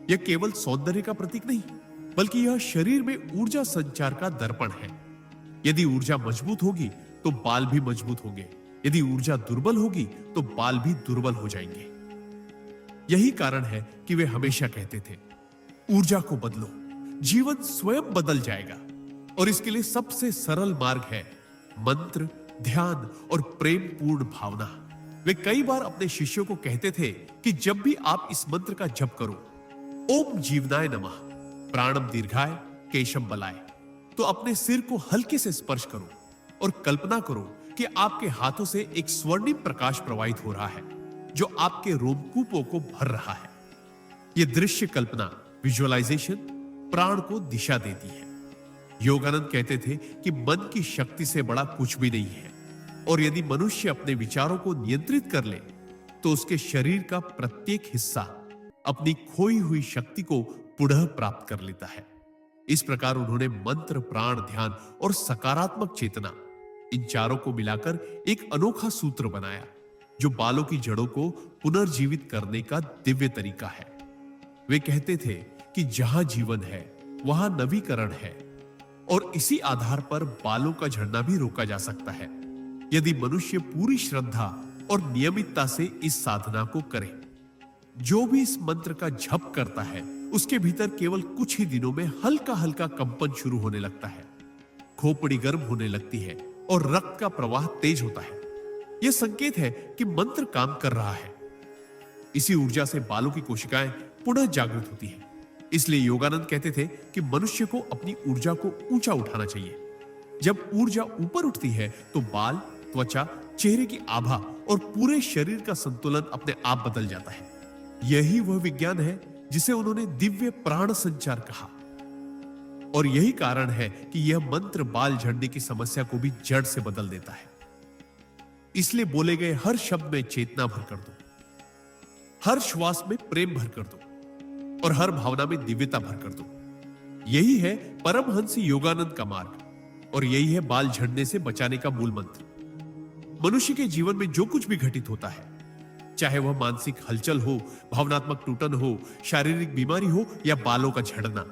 यह केवल सौंदर्य का प्रतीक नहीं बल्कि यह शरीर में ऊर्जा संचार का दर्पण है। यदि ऊर्जा मजबूत होगी तो बाल भी मजबूत होंगे, यदि ऊर्जा दुर्बल होगी तो बाल भी दुर्बल हो जाएंगे। यही कारण है कि वे हमेशा कहते थे, ऊर्जा को बदलो, जीवन स्वयं बदल जाएगा। और इसके लिए सबसे सरल मार्ग है मंत्र, ध्यान और प्रेम पूर्ण भावना। वे कई बार अपने शिष्यों को कहते थे कि जब भी आप इस मंत्र का जप करो, ओम जीवनाय नमः, प्राणम दीर्घाय, केशम बलाय, तो अपने सिर को हल्के से स्पर्श करो और कल्पना करो कि आपके हाथों से एक स्वर्णिम प्रकाश प्रवाहित हो रहा है जो आपके रोमकूपों को भर रहा है। यह दृश्य कल्पना, विजुअलाइजेशन, प्राण को दिशा देती है। योगानंद कहते थे कि मन की शक्ति से बड़ा कुछ भी नहीं है, और यदि मनुष्य अपने विचारों को नियंत्रित कर ले तो उसके शरीर का प्रत्येक हिस्सा अपनी खोई हुई शक्ति को पुनः प्राप्त कर लेता है। इस प्रकार उन्होंने मंत्र, प्राण, ध्यान और सकारात्मक चेतना, इन चारों को मिलाकर एक अनोखा सूत्र बनाया जो बालों की जड़ों को पुनर्जीवित करने का दिव्य तरीका है। वे कहते थे कि जहां जीवन है वहां नवीकरण है, और इसी आधार पर बालों का झड़ना भी रोका जा सकता है यदि मनुष्य पूरी श्रद्धा और नियमितता से इस साधना को करे। जो भी इस मंत्र का जप करता है उसके भीतर केवल कुछ ही दिनों में हल्का हल्का कंपन शुरू होने लगता है, खोपड़ी गर्म होने लगती है और रक्त का प्रवाह तेज होता है। यह संकेत है कि मंत्र काम कर रहा है। इसी ऊर्जा से बालों की कोशिकाएं पुनः जागृत होती हैं। इसलिए योगानंद कहते थे कि मनुष्य को अपनी ऊर्जा को ऊंचा उठाना चाहिए। जब ऊर्जा ऊपर उठती है तो बाल, त्वचा, चेहरे की आभा और पूरे शरीर का संतुलन अपने आप बदल जाता है। यही वह विज्ञान है जिसे उन्होंने दिव्य प्राण संचार कहा, और यही कारण है कि यह मंत्र बाल झड़ने की समस्या को भी जड़ से बदल देता है। इसलिए बोले गए हर शब्द में चेतना भर कर दो, हर श्वास में प्रेम भर कर दो और हर भावना में दिव्यता भर कर दो। यही है परमहंस योगानंद का मार्ग, और यही है बाल झड़ने से बचाने का मूल मंत्र। मनुष्य के जीवन में जो कुछ भी घटित होता है, चाहे वह मानसिक हलचल हो, भावनात्मक टूटन हो, शारीरिक बीमारी हो या बालों का झड़ना,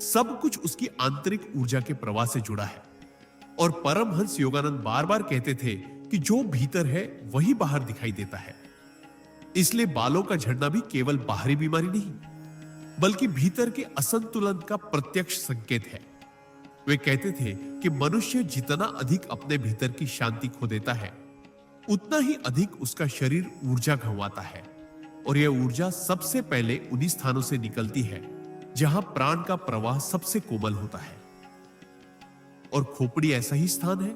सब कुछ उसकी आंतरिक ऊर्जा के प्रवाह से जुड़ा है। और परमहंस योगानंद बार बार कहते थे कि जो भीतर है वही बाहर दिखाई देता है। इसलिए बालों का झड़ना भी केवल बाहरी बीमारी नहीं, बल्कि भीतर के असंतुलन का प्रत्यक्ष संकेत है। वे कहते थे कि मनुष्य जितना अधिक अपने भीतर की शांति खो देता है, उतना ही अधिक उसका शरीर ऊर्जा गंवाता है, और यह ऊर्जा सबसे पहले उन्हीं स्थानों से निकलती है जहां प्राण का प्रवाह सबसे कोमल होता है, और खोपड़ी ऐसा ही स्थान है।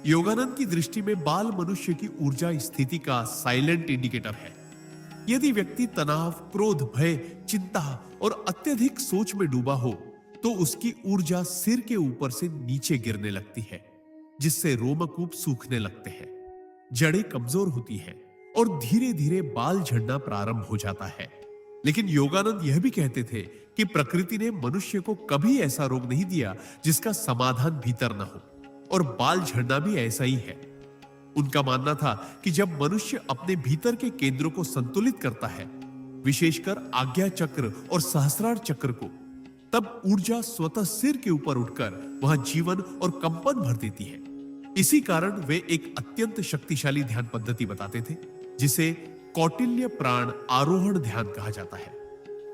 योगानंद की दृष्टि में बाल मनुष्य की ऊर्जा स्थिति का साइलेंट इंडिकेटर है। यदि व्यक्ति तनाव, क्रोध, भय, चिंता और अत्यधिक सोच में डूबा हो तो उसकी ऊर्जा सिर के ऊपर से नीचे गिरने लगती है, जिससे रोमकूप सूखने लगते हैं, जड़ें कमजोर होती हैं और धीरे धीरे बाल झड़ना प्रारंभ हो जाता है। लेकिन योगानंद यह भी कहते थे कि प्रकृति ने मनुष्य को कभी ऐसा रोग नहीं दिया जिसका समाधान भीतर न हो, और बाल झड़ना भी ऐसा ही है। उनका मानना था कि जब मनुष्य अपने भीतर के केंद्रों को संतुलित करता है, विशेषकर आज्ञा चक्र और सहस्रार चक्र को, तब ऊर्जा स्वतः सिर के ऊपर उठकर वहां जीवन और कंपन भर देती है। इसी कारण वे एक अत्यंत शक्तिशाली ध्यान पद्धति बताते थे जिसे कौटिल्य प्राण आरोहण ध्यान कहा जाता है।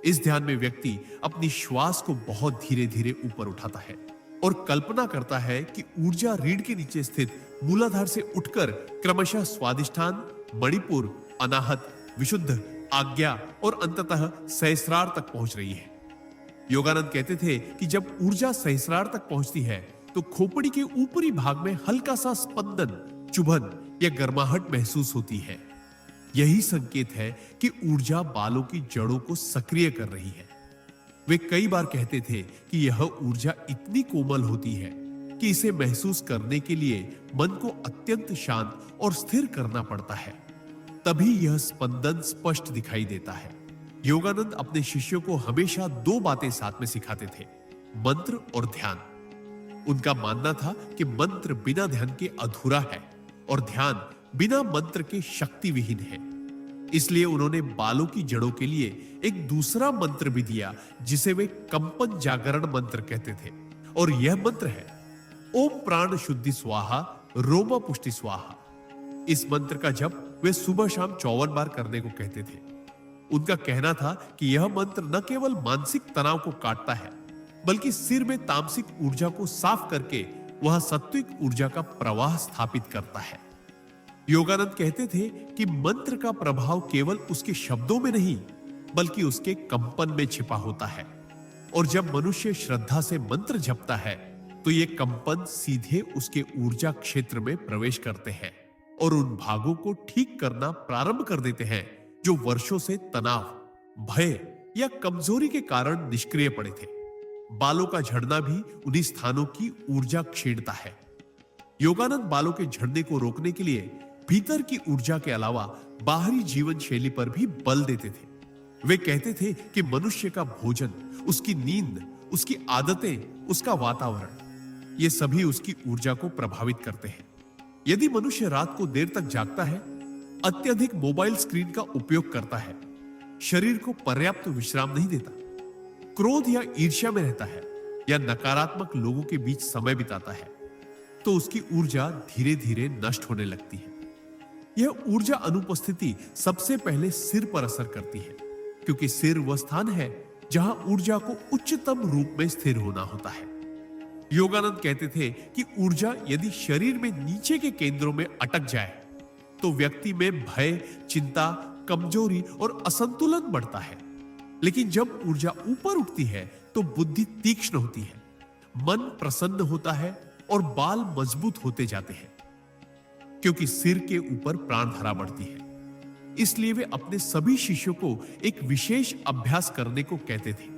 इस ध्यान में व्यक्ति अपनी श्वास को बहुत धीरे धीरे ऊपर उठाता है और कल्पना करता है कि ऊर्जा रीढ़ के नीचे स्थित मूलाधार से उठकर क्रमशः स्वादिष्ठान, मणिपुर, अनाहत, विशुद्ध, आज्ञा और अंततः सहस्रार तक पहुंच रही है। योगानंद कहते थे कि जब ऊर्जा सहस्रार तक पहुंचती है तो खोपड़ी के ऊपरी भाग में हल्का सा स्पंदन, चुभन या गर्माहट महसूस होती है। यही संकेत है कि ऊर्जा बालों की जड़ों को सक्रिय कर रही है। वे कई बार कहते थे कि यह ऊर्जा इतनी कोमल होती है कि इसे महसूस करने के लिए मन को अत्यंत शांत और स्थिर करना पड़ता है, तभी यह स्पंदन स्पष्ट दिखाई देता है। योगानंद अपने शिष्यों को हमेशा दो बातें साथ में सिखाते थे, मंत्र और ध्यान। उनका मानना था कि मंत्र बिना ध्यान के अधूरा है और ध्यान बिना मंत्र के शक्ति विहीन है। इसलिए उन्होंने बालों की जड़ों के लिए एक दूसरा मंत्र भी दिया जिसे वे कंपन जागरण मंत्र कहते थे, और यह मंत्र है ओम प्राण शुद्धि स्वाहा रोमा पुष्टि स्वाहा। इस मंत्र का जप वे सुबह शाम 54 बार करने को कहते थे। उनका कहना था कि यह मंत्र न केवल मानसिक तनाव को काटता है, बल्कि सिर में तामसिक ऊर्जा को साफ करके वह सात्विक ऊर्जा का प्रवाह स्थापित करता है। योगानंद कहते थे कि मंत्र का प्रभाव केवल उसके शब्दों में नहीं, बल्कि उसके कंपन में छिपा होता है, और जब मनुष्य श्रद्धा से मंत्र जपता है तो ये कंपन सीधे उसके ऊर्जा क्षेत्र में प्रवेश करते हैं और उन भागों को ठीक करना प्रारंभ कर देते हैं जो वर्षों से तनाव, भय या कमजोरी के कारण निष्क्रिय पड़े थे। बालों का झड़ना भी उन्हीं स्थानों की ऊर्जा क्षीणता है। योगानंद बालों के झड़ने को रोकने के लिए भीतर की ऊर्जा के अलावा बाहरी जीवन शैली पर भी बल देते थे। वे कहते थे कि मनुष्य का भोजन, उसकी नींद, उसकी आदतें, उसका वातावरण, ये सभी उसकी ऊर्जा को प्रभावित करते हैं। यदि मनुष्य रात को देर तक जागता है, अत्यधिक मोबाइल स्क्रीन का उपयोग करता है, शरीर को पर्याप्त विश्राम नहीं देता, क्रोध या ईर्ष्या में रहता है या नकारात्मक लोगों के बीच समय बिताता है, तो उसकी ऊर्जा धीरे धीरे नष्ट होने लगती है। यह ऊर्जा अनुपस्थिति सबसे पहले सिर पर असर करती है, क्योंकि सिर वह स्थान है जहां ऊर्जा को उच्चतम रूप में स्थिर होना होता है। योगानंद कहते थे कि ऊर्जा यदि शरीर में नीचे के केंद्रों में अटक जाए तो व्यक्ति में भय, चिंता, कमजोरी और असंतुलन बढ़ता है। लेकिन जब ऊर्जा ऊपर उठती है तो बुद्धि तीक्ष्ण होती है, मन प्रसन्न होता है और बाल मजबूत होते जाते हैं, क्योंकि सिर के ऊपर प्राण धारा बढ़ती है। इसलिए वे अपने सभी शिष्यों को एक विशेष अभ्यास करने को कहते थे,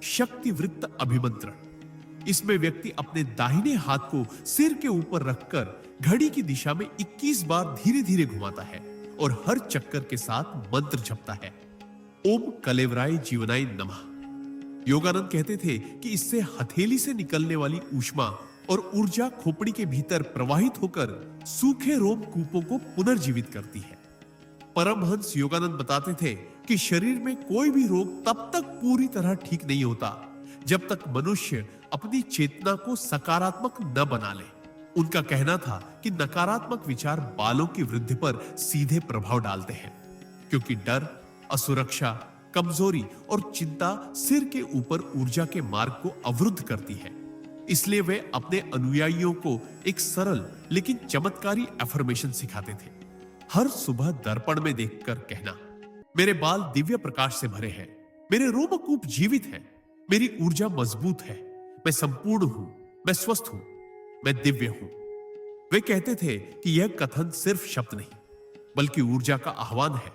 शक्तिवृत्त अभिमंत्रण। इसमें व्यक्ति अपने दाहिने हाथ को सिर के ऊपर रखकर घड़ी की दिशा में 21 बार धीरे धीरे घुमाता है और हर चक्कर के साथ मंत्र जपता है, ओम कलेवराय जीवनाय नमः। योगानंद कहते थे कि इससे हथेली से निकलने वाली ऊष्मा और ऊर्जा खोपड़ी के भीतर प्रवाहित होकर सूखे रोमकूपों को पुनर्जीवित करती है। परमहंस योगानंद बताते थे कि शरीर में कोई भी रोग तब तक पूरी तरह ठीक नहीं होता जब तक मनुष्य अपनी चेतना को सकारात्मक न बना ले। उनका कहना था कि नकारात्मक विचार बालों की वृद्धि पर सीधे प्रभाव डालते हैं, क्योंकि डर, असुरक्षा, कमजोरी और चिंता सिर के ऊपर ऊर्जा के मार्ग को अवरुद्ध करती है। इसलिए वे अपने अनुयायियों को एक सरल लेकिन चमत्कारी एफर्मेशन सिखाते थे। हर सुबह दर्पण में देखकर कहना, मेरे बाल दिव्य प्रकाश से भरे हैं, मेरे रोमकूप जीवित हैं, मेरी ऊर्जा मजबूत है, मैं संपूर्ण हूं, मैं स्वस्थ हूं, मैं दिव्य हूं। वे कहते थे कि यह कथन सिर्फ शब्द नहीं बल्कि ऊर्जा का आह्वान है।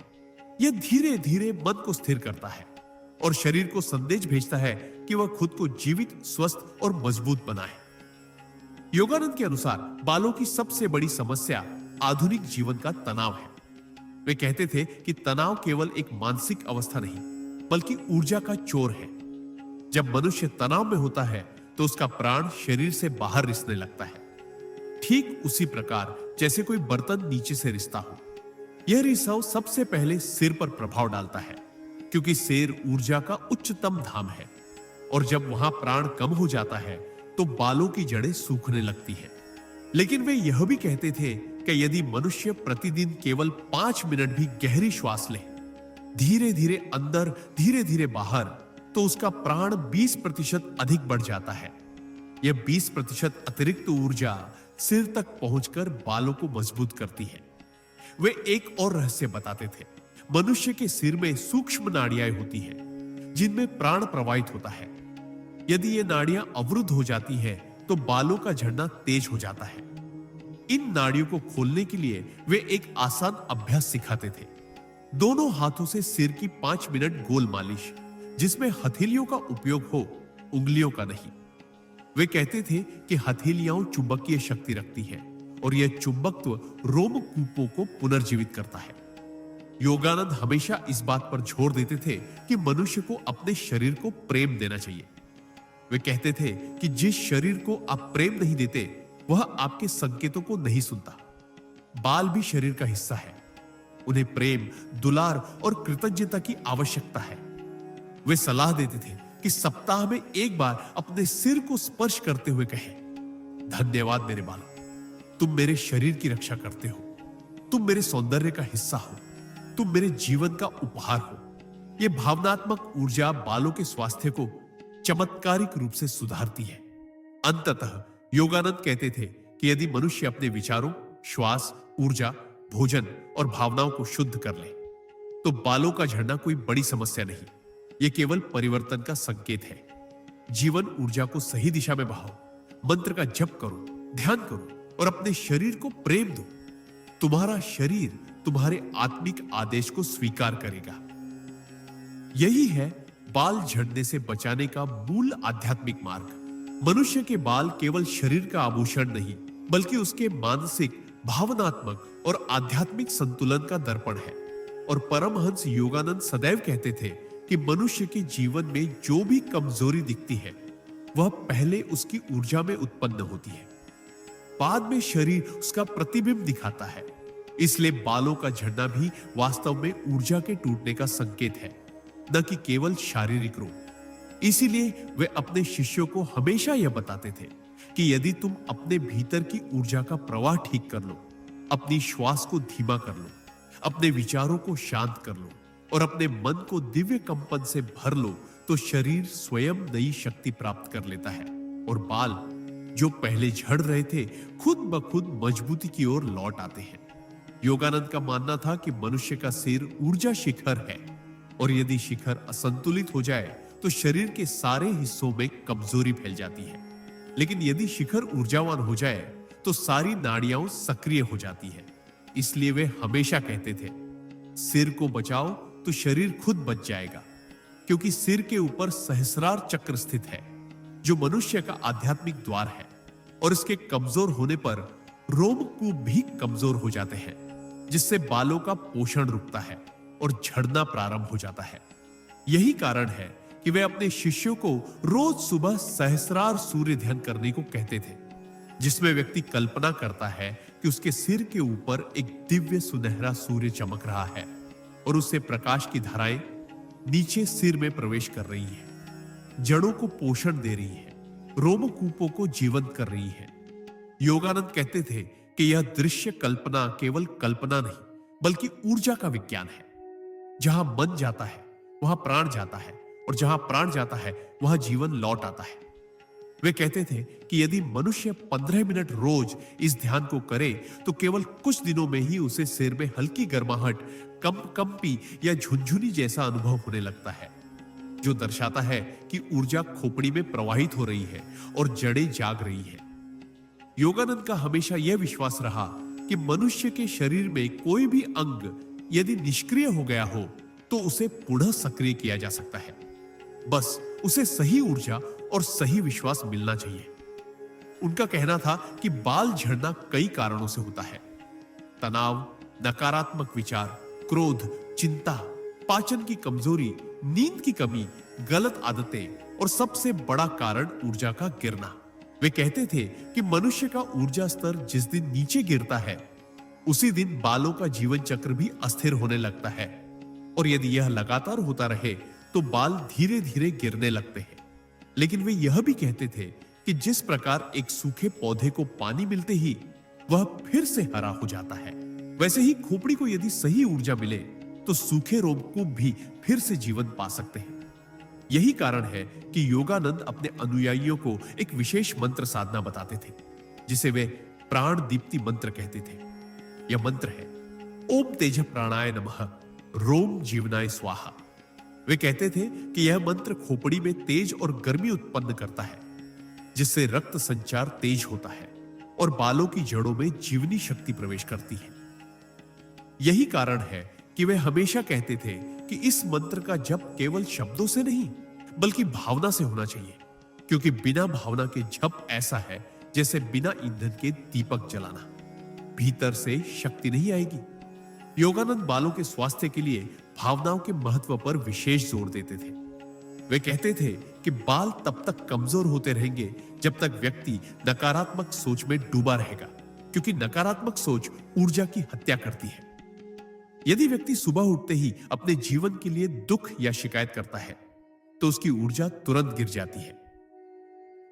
यह धीरे धीरे मन को स्थिर करता है और शरीर को संदेश भेजता है कि वह खुद को जीवित, स्वस्थ और मजबूत बनाए। योगानंद के अनुसार बालों की सबसे बड़ी समस्या आधुनिक जीवन का तनाव है। वे कहते थे कि तनाव केवल एक मानसिक अवस्था नहीं बल्कि ऊर्जा का चोर है। जब मनुष्य तनाव में होता है तो उसका प्राण शरीर से बाहर रिसने लगता है, ठीक उसी प्रकार जैसे कोई बर्तन नीचे से रिसता हो। यह रिसाव सबसे पहले सिर पर प्रभाव डालता है, क्योंकि सिर ऊर्जा का उच्चतम धाम है और जब वहां प्राण कम हो जाता है तो बालों की जड़ें सूखने लगती हैं। लेकिन वे यह भी कहते थे कि यदि मनुष्य प्रतिदिन केवल 5 मिनट भी गहरी श्वास ले, धीरे धीरे अंदर, धीरे धीरे बाहर, तो उसका प्राण 20% अधिक बढ़ जाता है। यह 20% अतिरिक्त ऊर्जा सिर तक पहुंचकर बालों को मजबूत करती है। वे एक और रहस्य बताते थे, मनुष्य के सिर में सूक्ष्म नाड़ियां होती हैं जिनमें प्राण प्रवाहित होता है। यदि ये नाड़ियां अवरुद्ध हो जाती हैं तो बालों का झड़ना तेज हो जाता है। इन नाड़ियों को खोलने के लिए वे एक आसान अभ्यास सिखाते थे, दोनों हाथों से सिर की 5 मिनट गोल मालिश, जिसमें हथेलियों का उपयोग हो, उंगलियों का नहीं। वे कहते थे कि हथेलियां चुंबकीय शक्ति रखती हैं और यह चुंबकत्व रोमकूपों को पुनर्जीवित करता है। योगानंद हमेशा इस बात पर जोर देते थे कि मनुष्य को अपने शरीर को प्रेम देना चाहिए। वे कहते थे कि जिस शरीर को आप प्रेम नहीं देते वह आपके संकेतों को नहीं सुनता। बाल भी शरीर का हिस्सा है, उन्हें प्रेम, दुलार और कृतज्ञता की आवश्यकता है। वे सलाह देते थे कि सप्ताह में एक बार अपने सिर को स्पर्श करते हुए कहें, धन्यवाद मेरे बालों, तुम मेरे शरीर की रक्षा करते हो, तुम मेरे सौंदर्य का हिस्सा हो, तुम मेरे जीवन का उपहार हो। यह भावनात्मक ऊर्जा बालों के स्वास्थ्य को चमत्कारिक रूप से सुधारती है। अंततः योगानंद कहते थे कि यदि मनुष्य अपने विचारों, श्वास, ऊर्जा, भोजन और भावनाओं को शुद्ध कर ले तो बालों का झड़ना कोई बड़ी समस्या नहीं, यह केवल परिवर्तन का संकेत है। जीवन ऊर्जा को सही दिशा में बहाओ, मंत्र का जप करो, ध्यान करो और अपने शरीर को प्रेम दो। तुम्हारा शरीर तुम्हारे आत्मिक आदेश को स्वीकार करेगा। यही है बाल झड़ने से बचाने का मूल आध्यात्मिक मार्ग। मनुष्य के बाल केवल शरीर का आभूषण नहीं, बल्कि उसके मानसिक, भावनात्मक और आध्यात्मिक संतुलन का दर्पण है। और परमहंस योगानंद सदैव कहते थे कि मनुष्य के जीवन में जो भी कमजोरी दिखती है, वह पहले उसकी ऊर्जा में उत्पन्न होती है, बाद में शरीर उसका प्रतिबिंब दिखाता है। इसलिए बालों का झड़ना भी वास्तव में ऊर्जा के टूटने का संकेत है, न कि केवल शारीरिक रोग। इसीलिए वे अपने शिष्यों को हमेशा यह बताते थे कि यदि तुम अपने भीतर की ऊर्जा का प्रवाह ठीक कर लो, अपनी श्वास को धीमा कर लो, अपने विचारों को शांत कर लो और अपने मन को दिव्य कंपन से भर लो, तो शरीर स्वयं नई शक्ति प्राप्त कर लेता है और बाल जो पहले झड़ रहे थे, खुद ब खुद मजबूती की ओर लौट आते हैं। योगानंद का मानना था कि मनुष्य का सिर ऊर्जा शिखर है और यदि शिखर असंतुलित हो जाए तो शरीर के सारे हिस्सों में कमजोरी फैल जाती है। लेकिन यदि शिखर ऊर्जावान हो जाए तो सारी नाड़ियां सक्रिय हो जाती है। इसलिए वे हमेशा कहते थे, सिर को बचाओ तो शरीर खुद बच जाएगा, क्योंकि सिर के ऊपर सहस्रार चक्र स्थित है, जो मनुष्य का आध्यात्मिक द्वार है। और इसके कमजोर होने पर रोमकूप भी कमजोर हो जाते हैं, जिससे बालों का पोषण रुकता है और झड़ना प्रारंभ हो जाता है। यही कारण है कि वे अपने शिष्यों को रोज सुबह सहस्रार सूर्य ध्यान करने को कहते थे, जिसमें व्यक्ति कल्पना करता है कि उसके सिर के ऊपर एक दिव्य सुनहरा सूर्य चमक रहा है और उससे प्रकाश की धाराएं नीचे सिर में प्रवेश कर रही है, जड़ों को पोषण दे रही है, रोमकूपों को जीवंत कर रही है। योगानंद कहते थे कि यह दृश्य कल्पना केवल कल्पना नहीं, बल्कि ऊर्जा का विज्ञान है। जहां मन जाता है वहां प्राण जाता है, और जहां प्राण जाता है वहां जीवन लौट आता है। वे कहते थे कि यदि मनुष्य 15 मिनट रोज इस ध्यान को करे तो केवल कुछ दिनों में ही उसे सिर में हल्की गर्माहट, कंपी या झुनझुनी जैसा अनुभव होने लगता है, जो दर्शाता है कि ऊर्जा खोपड़ी में प्रवाहित हो रही है और जड़ें जाग रही है। योगानंद का हमेशा यह विश्वास रहा कि मनुष्य के शरीर में कोई भी अंग यदि निष्क्रिय हो गया हो तो उसे पुनः सक्रिय किया जा सकता है। बस उसे सही ऊर्जा और सही विश्वास मिलना चाहिए। उनका कहना था कि बाल झड़ना कई कारणों से होता है। तनाव, नकारात्मक विचार, क्रोध, चिंता, पाचन की कमजोरी, नींद की कमी, गलत आदतें और सबसे बड़ा कारण ऊर्जा का गिरना। वे कहते थे कि मनुष्य का ऊर्जा स्तर जिस दिन नीचे गिरता है, उसी दिन बालों का जीवन चक्र भी अस्थिर होने लगता है। और यदि यह लगातार होता रहे तो बाल धीरे धीरे गिरने लगते हैं। लेकिन वे यह भी कहते थे कि जिस प्रकार एक सूखे पौधे को पानी मिलते ही वह फिर से हरा हो जाता है, वैसे ही खोपड़ी को यदि सही ऊर्जा मिले तो सूखे रोमकूप भी फिर से जीवन पा सकते हैं। यही कारण है कि योगानंद अपने अनुयायियों को एक विशेष मंत्र साधना बताते थे, जिसे वे प्राण दीप्ति मंत्र कहते थे। यह मंत्र है ओम तेज प्राणाय नमः, रोम जीवनाय स्वाहा। वे कहते थे कि यह मंत्र खोपड़ी में तेज और गर्मी उत्पन्न करता है, जिससे रक्त संचार तेज होता है और बालों की जड़ों में जीवनी शक्ति प्रवेश करती है। यही कारण है कि वे हमेशा कहते थे कि इस मंत्र का जप केवल शब्दों से नहीं, बल्कि भावना से होना चाहिए, क्योंकि बिना भावना के जप ऐसा है जैसे बिना ईंधन के दीपक जलाना। भीतर से शक्ति नहीं आएगी। योगानंद बालों के स्वास्थ्य के लिए भावनाओं के महत्व पर विशेष जोर देते थे। वे कहते थे कि बाल तब तक कमजोर होते रहेंगे जब तक व्यक्ति नकारात्मक सोच में डूबा रहेगा, क्योंकि नकारात्मक सोच ऊर्जा की हत्या करती है। यदि व्यक्ति सुबह उठते ही अपने जीवन के लिए दुख या शिकायत करता है तो उसकी ऊर्जा तुरंत गिर जाती है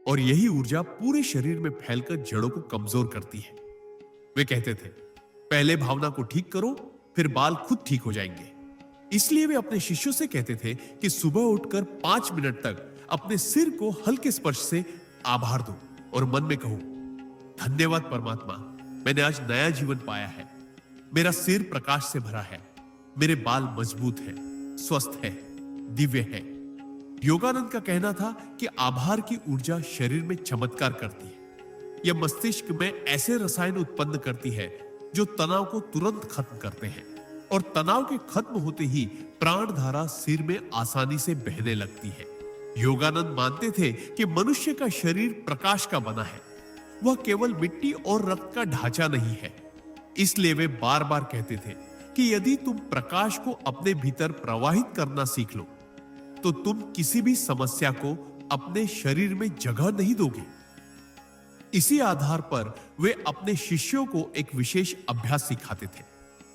और यही ऊर्जा पूरे शरीर में फैलकर जड़ों को कमजोर करती है। वे कहते थे पहले भावना को ठीक करो, फिर बाल खुद ठीक हो जाएंगे। इसलिए वे अपने शिष्यों से कहते थे कि सुबह उठकर 5 मिनट तक अपने सिर को हल्के स्पर्श से आभार दो और मन में कहो, धन्यवाद परमात्मा, मैंने आज नया जीवन पाया है। मेरा सिर प्रकाश से भरा है, मेरे बाल मजबूत हैं, स्वस्थ है, दिव्य है। योगानंद का कहना था कि आभार की ऊर्जा शरीर में चमत्कार करती है यह मस्तिष्क में ऐसे रसायन उत्पन्न करती है जो तनाव को तुरंत खत्म करते हैं, और तनाव के खत्म होते ही प्राण धारा सिर में आसानी से बहने लगती है। योगानंद मानते थे कि मनुष्य का शरीर प्रकाश का बना है, वह केवल मिट्टी और रक्त का ढांचा नहीं है। इसलिए वे बार बार कहते थे कि यदि तुम प्रकाश को अपने भीतर प्रवाहित करना सीख लो तो तुम किसी भी समस्या को अपने शरीर में जगह नहीं दोगे। इसी आधार पर वे अपने शिष्यों को एक विशेष अभ्यास सिखाते थे,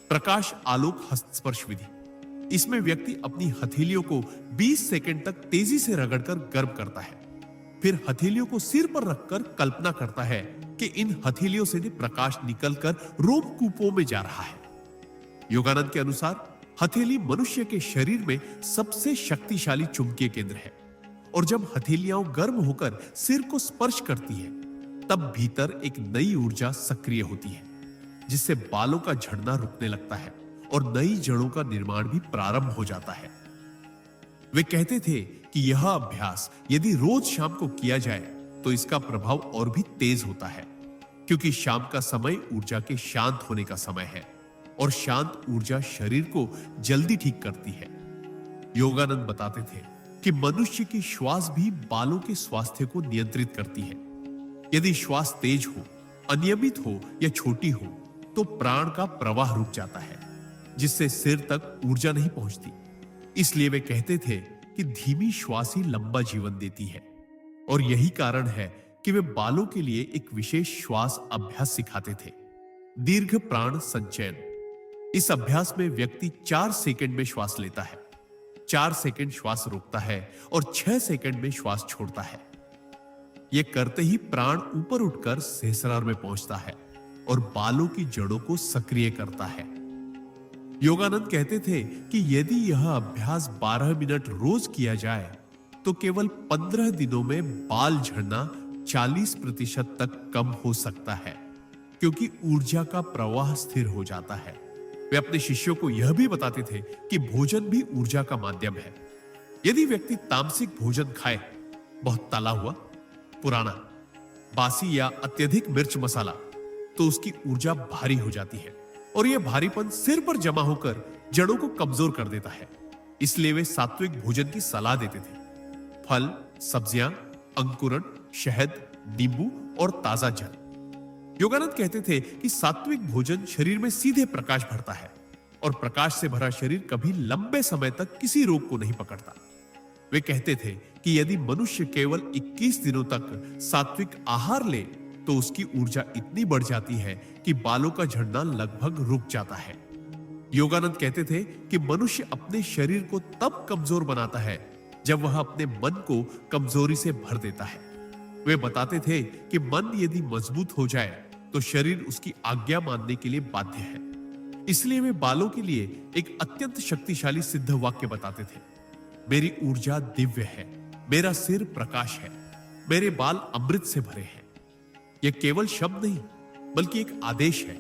प्रकाश आलोक हस्तस्पर्श विधि। इसमें व्यक्ति अपनी हथेलियों को 20 सेकंड तक तेजी से रगड़कर गर्म करता है, फिर हथेलियों को सिर पर रखकर कल्पना करता है कि इन हथेलियों से प्रकाश निकलकर रोमकूपों में जा रहा है। योगानंद के अनुसार हथेली मनुष्य के शरीर में सबसे शक्तिशाली चुंबकीय केंद्र है, और जब हथेलियां गर्म होकर सिर को स्पर्श करती है तब भीतर एक नई ऊर्जा सक्रिय होती है, जिससे बालों का झड़ना रुकने लगता है और नई जड़ों का निर्माण भी प्रारंभ हो जाता है। वे कहते थे कि यह अभ्यास यदि रोज शाम को किया जाए तो इसका प्रभाव और भी तेज होता है, क्योंकि शाम का समय ऊर्जा के शांत होने का समय है, और शांत ऊर्जा शरीर को जल्दी ठीक करती है। योगानंद बताते थे कि मनुष्य की श्वास भी बालों के स्वास्थ्य को नियंत्रित करती है। यदि श्वास तेज हो, अनियमित हो या छोटी हो तो प्राण का प्रवाह रुक जाता है, जिससे सिर तक ऊर्जा नहीं पहुंचती। इसलिए वे कहते थे कि धीमी श्वास ही लंबा जीवन देती है, और यही कारण है कि वे बालों के लिए एक विशेष श्वास अभ्यास सिखाते थे, दीर्घ प्राण संचयन। इस अभ्यास में व्यक्ति 4 सेकंड में श्वास लेता है, 4 सेकंड श्वास रोकता है और 6 सेकंड में श्वास छोड़ता है। यह करते ही प्राण ऊपर उठकर सहस्रार में पहुंचता है और बालों की जड़ों को सक्रिय करता है। योगानंद कहते थे कि यदि यह अभ्यास 12 मिनट रोज किया जाए तो केवल 15 दिनों में बाल झड़ना 40% तक कम हो सकता है, क्योंकि ऊर्जा का प्रवाह स्थिर हो जाता है। वे अपने शिष्यों को यह भी बताते थे कि भोजन भी ऊर्जा का माध्यम है। यदि व्यक्ति तामसिक भोजन खाए, बहुत तला हुआ, पुराना, बासी या अत्यधिक मिर्च मसाला, तो उसकी ऊर्जा भारी हो जाती है और यह भारीपन सिर पर जमा होकर जड़ों को कमजोर कर देता है। इसलिए वे सात्विक भोजन की सलाह देते थे। फल, सब्जियां, अंकुरण, शहद, नींबू और ताजा जल। योगानंद कहते थे कि सात्विक भोजन शरीर में सीधे प्रकाश भरता है, और प्रकाश से भरा शरीर कभी लंबे समय तक किसी रोग को नहीं पकड़ता। वे कहते थे कि यदि मनुष्य केवल 21 दिनों तक सात्विक आहार ले तो उसकी ऊर्जा इतनी बढ़ जाती है कि बालों का झड़ना लगभग रुक जाता है। योगानंद कहते थे कि मनुष्य अपने शरीर को तब कमजोर बनाता है जब वह अपने मन को कमजोरी से भर देता है। वे बताते थे कि मन यदि मजबूत हो जाए तो शरीर उसकी आज्ञा मानने के लिए बाध्य है। इसलिए वे बालों के लिए एक अत्यंत शक्तिशाली सिद्ध वाक्य बताते थे। मेरी ऊर्जा दिव्य है, मेरा सिर प्रकाश है, मेरे बाल अमृत से भरे हैं। यह केवल शब्द नहीं बल्कि एक आदेश है।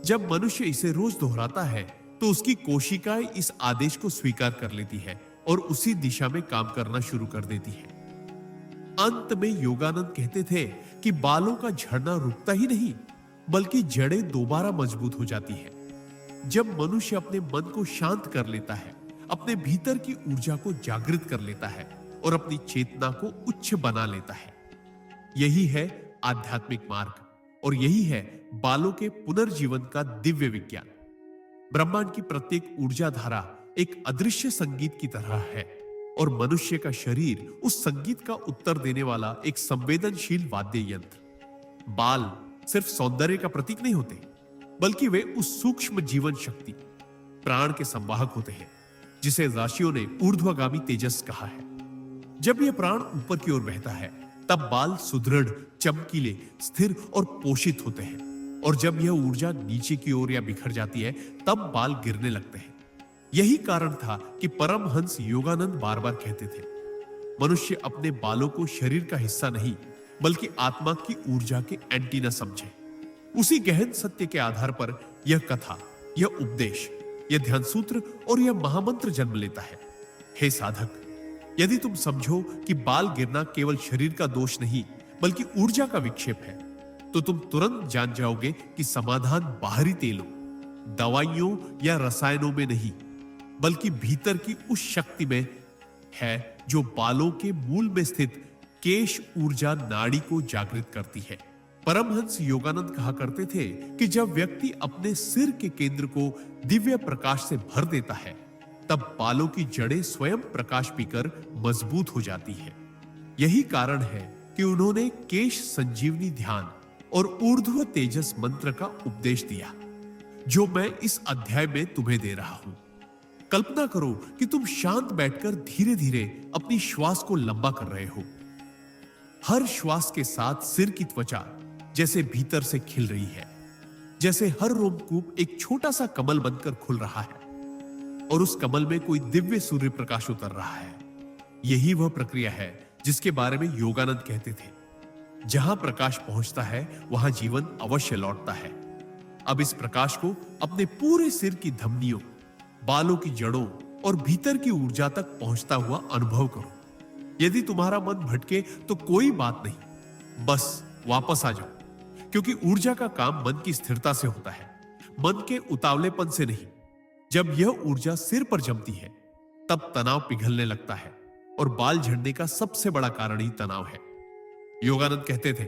जब मनुष्य इसे रोज दोहराता है तो उसकी कोशिकाएं इस आदेश को स्वीकार कर लेती है और उसी दिशा में काम करना शुरू कर देती है। अंत में योगानंद कहते थे कि बालों का झड़ना रुकता ही नहीं बल्कि जड़ें दोबारा मजबूत हो जाती है। जब मनुष्य अपने मन को शांत कर लेता है, अपने भीतर की ऊर्जा को जागृत कर लेता है और अपनी चेतना को उच्च बना लेता है। यही है आध्यात्मिक मार्ग, और यही है बालों के पुनर्जीवन का दिव्य विज्ञान। ब्रह्मांड की प्रत्येक ऊर्जा धारा एक अदृश्य संगीत की तरह है, और मनुष्य का शरीर उस संगीत का उत्तर देने वाला एक संवेदनशील वाद्य यंत्र। बाल सिर्फ सौंदर्य का प्रतीक नहीं होते, बल्कि वे उस सूक्ष्म जीवन शक्ति, प्राण के संवाहक होते हैं, जिसे राशियों ने ऊर्ध्वगामी तेजस कहा है। जब यह प्राण ऊपर की ओर बहता है तब बाल सुदृढ़, चमकीले, स्थिर और पोषित होते हैं, और जब यह ऊर्जा नीचे की ओर या बिखर जाती है तब बाल गिरने लगते हैं। यही कारण था कि परमहंस योगानंद बार बार कहते थे, मनुष्य अपने बालों को शरीर का हिस्सा नहीं बल्कि आत्मा की ऊर्जा के एंटीना समझे। उसी गहन सत्य के आधार पर यह कथा, यह उपदेश, यह ध्यान सूत्र और यह महामंत्र जन्म लेता है। हे साधक, यदि तुम समझो कि बाल गिरना केवल शरीर का दोष नहीं बल्कि ऊर्जा का विक्षेप है, तो तुम तुरंत जान जाओगे कि समाधान बाहरी तेलों, दवाइयों या रसायनों में नहीं, बल्कि भीतर की उस शक्ति में है जो बालों के मूल में स्थित केश ऊर्जा नाड़ी को जागृत करती है। परमहंस योगानंद कहा करते थे कि जब व्यक्ति अपने सिर के केंद्र को दिव्य प्रकाश से भर देता है, तब बालों की जड़ें स्वयं प्रकाश पीकर मजबूत हो जाती है। यही कारण है कि उन्होंने केश संजीवनी ध्यान और ऊर्ध्व तेजस मंत्र का उपदेश दिया, जो मैं इस अध्याय में तुम्हें दे रहा हूं। कल्पना करो कि तुम शांत बैठकर धीरे धीरे अपनी श्वास को लंबा कर रहे हो। हर श्वास के साथ सिर की त्वचा जैसे भीतर से खिल रही है, जैसे हर रोमकूप एक छोटा सा कमल बनकर खुल रहा है और उस कमल में कोई दिव्य सूर्य प्रकाश उतर रहा है। यही वह प्रक्रिया है जिसके बारे में योगानंद कहते थे, जहां प्रकाश पहुंचता है वहां जीवन अवश्य लौटता है। अब इस प्रकाश को अपने पूरे सिर की धमनियों, बालों की जड़ों और भीतर की ऊर्जा तक पहुंचता हुआ अनुभव करो। यदि तुम्हारा मन भटके तो कोई बात नहीं, बस वापस आ जाओ, क्योंकि ऊर्जा का काम मन की स्थिरता से होता है, मन के उतावलेपन से नहीं। जब यह ऊर्जा सिर पर जमती है, तब तनाव पिघलने लगता है और बाल झड़ने का सबसे बड़ा कारण ही तनाव है। योगानंद कहते थे,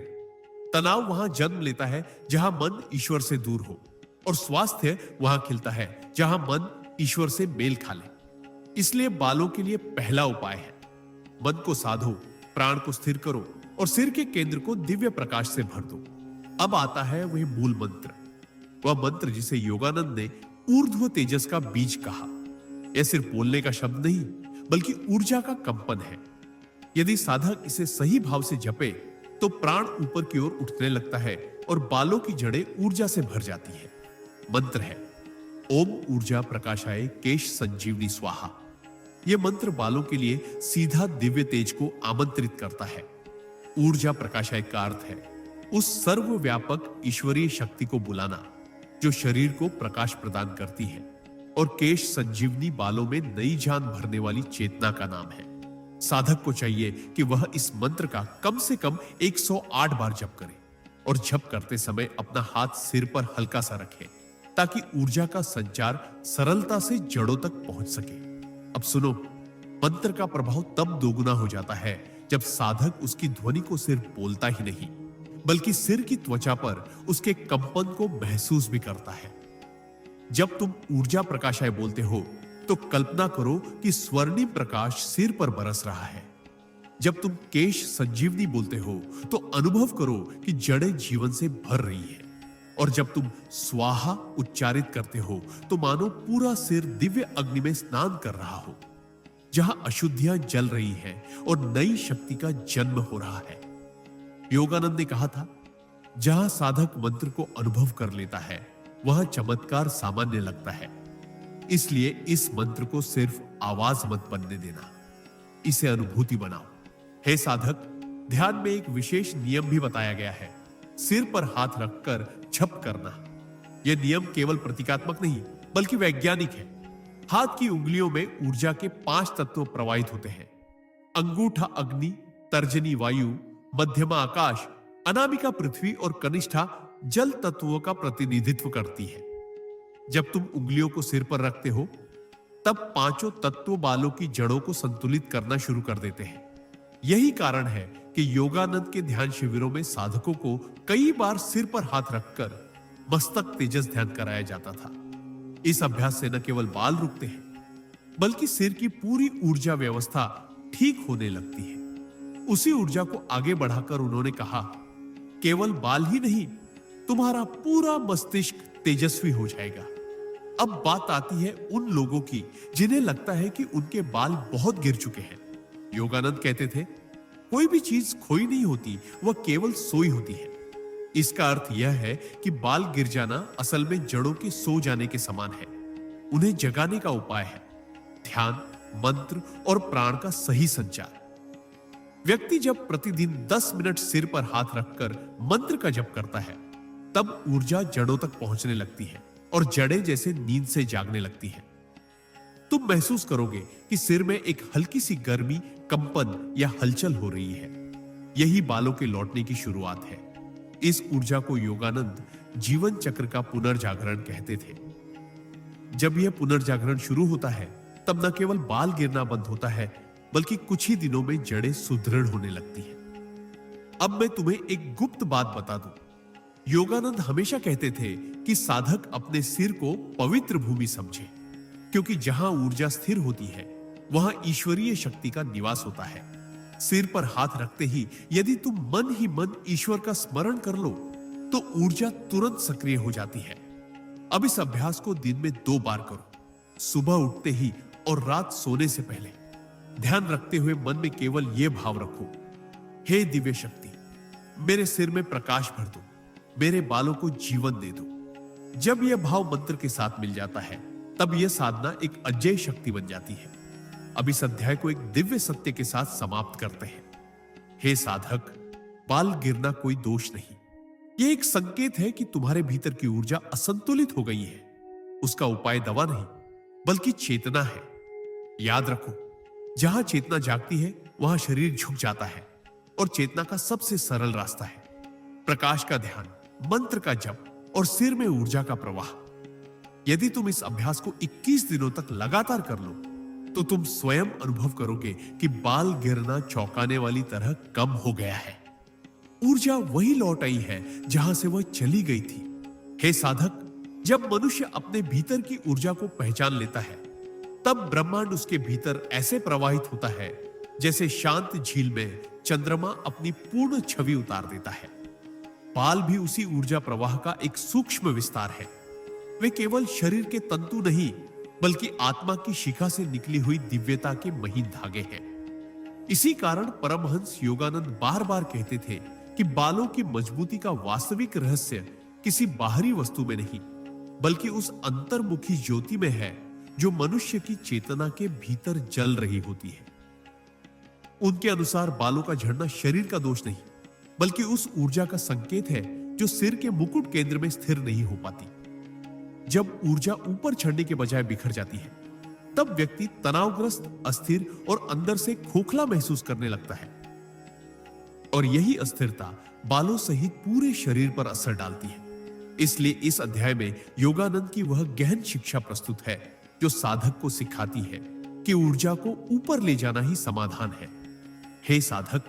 तनाव वहां जन्म लेता है जहां मन ईश्वर से दूर हो, और स्वास्थ्य वहां खिलता है जहां मन ईश्वर से मेल खा ले। इसलिए बालों के लिए पहला उपाय है, मन को साधो, प्राण को स्थिर करो और सिर के केंद्र को दिव्य प्रकाश से भर दो। अब आता है वह मूल मंत्र, वह मंत्र जिसे योगानंद ने ऊर्ध्व तेजस का बीज कहा। यह सिर्फ बोलने का शब्द नहीं, बल्कि ऊर्जा का कंपन है। यदि साधक इसे सही भाव से जपे तो प्राण ऊपर की ओर उठने लगता है और बालों की जड़ें ऊर्जा से भर जाती है। मंत्र है ओम ऊर्जा प्रकाशाय केश संजीवनी स्वाहा। यह मंत्र बालों के लिए सीधा दिव्य तेज को आमंत्रित करता है। ऊर्जा प्रकाशाय का अर्थ है उस सर्वव्यापक ईश्वरीय शक्ति को बुलाना जो शरीर को प्रकाश प्रदान करती है, और केश संजीवनी बालों में नई जान भरने वाली चेतना का नाम है। साधक को चाहिए कि वह इस मंत्र का कम से कम 108 बार जप करे, और जप करते समय अपना हाथ सिर पर हल्का सा रखे, ताकि ऊर्जा का संचार सरलता से जड़ों तक पहुंच सके। अब सुनो, मंत्र का प्रभाव तब दोगुना हो जाता है जब साधक उसकी ध्वनि को सिर्फ बोलता ही नहीं, बल्कि सिर की त्वचा पर उसके कंपन को महसूस भी करता है। जब तुम ऊर्जा प्रकाशाय बोलते हो तो कल्पना करो कि स्वर्णिम प्रकाश सिर पर बरस रहा है। जब तुम केश संजीवनी बोलते हो तो अनुभव करो कि जड़ें जीवन से भर रही है, और जब तुम स्वाहा उच्चारित करते हो तो मानो पूरा सिर दिव्य अग्नि में स्नान कर रहा हो, जहां अशुद्धियां जल रही हैं और नई शक्ति का जन्म हो रहा है। योगानंद ने कहा था, जहां साधक मंत्र को अनुभव कर लेता है वहां चमत्कार सामान्य लगता है। इसलिए इस मंत्र को सिर्फ आवाज मत बनने देना, इसे अनुभूति बनाओ। हे साधक, ध्यान में एक विशेष नियम भी बताया गया है, सिर पर हाथ रखकर जप करना। यह नियम केवल प्रतीकात्मक नहीं बल्कि वैज्ञानिक है। हाथ की उंगलियों में ऊर्जा के 5 तत्व प्रवाहित होते हैं। अंगूठा अग्नि, तर्जनी वायु, मध्यमा आकाश, अनामिका पृथ्वी और कनिष्ठा जल तत्वों का प्रतिनिधित्व करती है। जब तुम उंगलियों को सिर पर रखते हो तब 5 तत्व बालों की जड़ों को संतुलित करना शुरू कर देते हैं। यही कारण है कि योगानंद के ध्यान शिविरों में साधकों को कई बार सिर पर हाथ रखकर मस्तक तेजस ध्यान कराया जाता था। इस अभ्यास से न केवल बाल रुकते हैं, बल्कि सिर की पूरी ऊर्जा व्यवस्था ठीक होने लगती है। उसी ऊर्जा को आगे बढ़ाकर उन्होंने कहा, केवल बाल ही नहीं, तुम्हारा पूरा मस्तिष्क तेजस्वी हो जाएगा। अब बात आती है उन लोगों की जिन्हें लगता है कि उनके बाल बहुत गिर चुके हैं। योगानंद कहते थे, कोई भी चीज खोई नहीं होती, वह केवल सोई होती है। इसका अर्थ यह है कि बाल गिर जाना असल में जड़ों के सो जाने के समान है। उन्हें जगाने का उपाय है ध्यान, मंत्र और प्राण का सही संचार। व्यक्ति जब प्रतिदिन 10 मिनट सिर पर हाथ रखकर मंत्र का जप करता है, तब ऊर्जा जड़ों तक पहुंचने लगती है और जड़ें जैसे नींद से जागने लगती हैं। तुम महसूस करोगे कि सिर में एक हल्की सी गर्मी, कंपन या हलचल हो रही है। यही बालों के लौटने की शुरुआत है। इस ऊर्जा को योगानंद जीवन चक्र का पुनर्जागरण कहते थे। जब यह पुनर्जागरण शुरू होता है, तब न केवल बाल गिरना बंद होता है, बल्कि कुछ ही दिनों में जड़ें सुदृढ़ होने लगती हैं। अब मैं तुम्हें एक गुप्त बात बता दूं। योगानंद हमेशा कहते थे कि साधक अपने सिर को पवित्र भूमि समझे, क्योंकि जहां ऊर्जा स्थिर होती है, वहां ईश्वरीय शक्ति का निवास होता है। सिर पर हाथ रखते ही यदि तुम मन ही मन ईश्वर का स्मरण कर लो, तो ऊर्जा तुरंत सक्रिय हो जाती है। अब इस अभ्यास को दिन में 2 बार करो, सुबह उठते ही और रात सोने से पहले। ध्यान रखते हुए मन में केवल यह भाव रखो, हे दिव्य शक्ति, मेरे सिर में प्रकाश भर दो, मेरे बालों को जीवन दे दो। जब यह भाव मंत्र के साथ मिल जाता है, तब यह साधना एक अजेय शक्ति बन जाती है। अब इस अध्याय को एक दिव्य सत्य के साथ समाप्त करते हैं। हे साधक, बाल गिरना कोई दोष नहीं, यह एक संकेत है कि तुम्हारे भीतर की ऊर्जा असंतुलित हो गई है। उसका उपाय दवा नहीं, बल्कि चेतना है। याद रखो, जहां चेतना जागती है, वहां शरीर झुक जाता है, और चेतना का सबसे सरल रास्ता है प्रकाश का ध्यान, मंत्र का जप और सिर में ऊर्जा का प्रवाह। यदि तुम इस अभ्यास को 21 दिनों तक लगातार कर लो, तो तुम स्वयं अनुभव करोगे कि बाल गिरना चौंकाने वाली तरह कम हो गया है। ऊर्जा वही लौट आई है जहां से वह चली गई थी। हे साधक, जब मनुष्य अपने भीतर की ऊर्जा को पहचान लेता है, तब ब्रह्मांड उसके भीतर ऐसे प्रवाहित होता है जैसे शांत झील में चंद्रमा अपनी पूर्ण छवि उतार देता है। बाल भी उसी ऊर्जा प्रवाह का एक सूक्ष्म विस्तार है। वे केवल शरीर के तंतु नहीं, बल्कि आत्मा की शिखा से निकली हुई दिव्यता के महीन धागे हैं। इसी कारण परमहंस योगानंद बार बार कहते थे कि बालों की मजबूती का वास्तविक रहस्य किसी बाहरी वस्तु में नहीं, बल्कि उस अंतर्मुखी ज्योति में है जो मनुष्य की चेतना के भीतर जल रही होती है। उनके अनुसार बालों का झड़ना शरीर का दोष नहीं, बल्कि उस ऊर्जा का संकेत है जो सिर के मुकुट केंद्र में स्थिर नहीं हो पाती। जब ऊर्जा ऊपर चढ़ने के बजाय बिखर जाती है, तब व्यक्ति तनावग्रस्त, अस्थिर और अंदर से खोखला महसूस करने लगता है। और यही अस्थिरता बालों सहित पूरे शरीर पर असर डालती है। इसलिए इस अध्याय में योगानंद की वह गहन शिक्षा प्रस्तुत है जो साधक को सिखाती है कि ऊर्जा को ऊपर ले जाना ही समाधान है। हे साधक,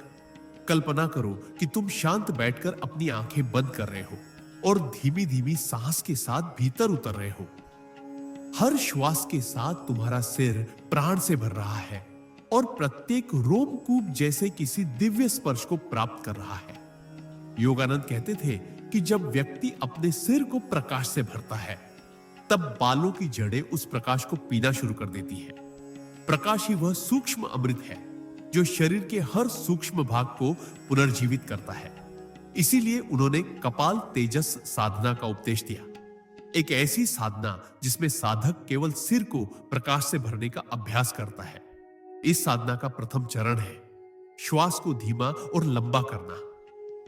कल्पना करो कि तुम शांत बैठकर अपनी आंखें बंद कर रहे हो और धीमी धीमी सांस के साथ भीतर उतर रहे हो। हर श्वास के साथ तुम्हारा सिर प्राण से भर रहा है और प्रत्येक रोमकूप जैसे किसी दिव्य स्पर्श को प्राप्त कर रहा है। योगानंद कहते थे कि जब व्यक्ति अपने सिर को प्रकाश से भरता है, तब बालों की जड़ें उस प्रकाश को पीना शुरू कर देती है। प्रकाश ही वह सूक्ष्म अमृत है जो शरीर के हर सूक्ष्म भाग को पुनर्जीवित करता है। इसीलिए उन्होंने कपाल तेजस साधना का उपदेश दिया, एक ऐसी साधना जिसमें साधक केवल सिर को प्रकाश से भरने का अभ्यास करता है। इस साधना का प्रथम चरण है श्वास को धीमा और लंबा करना।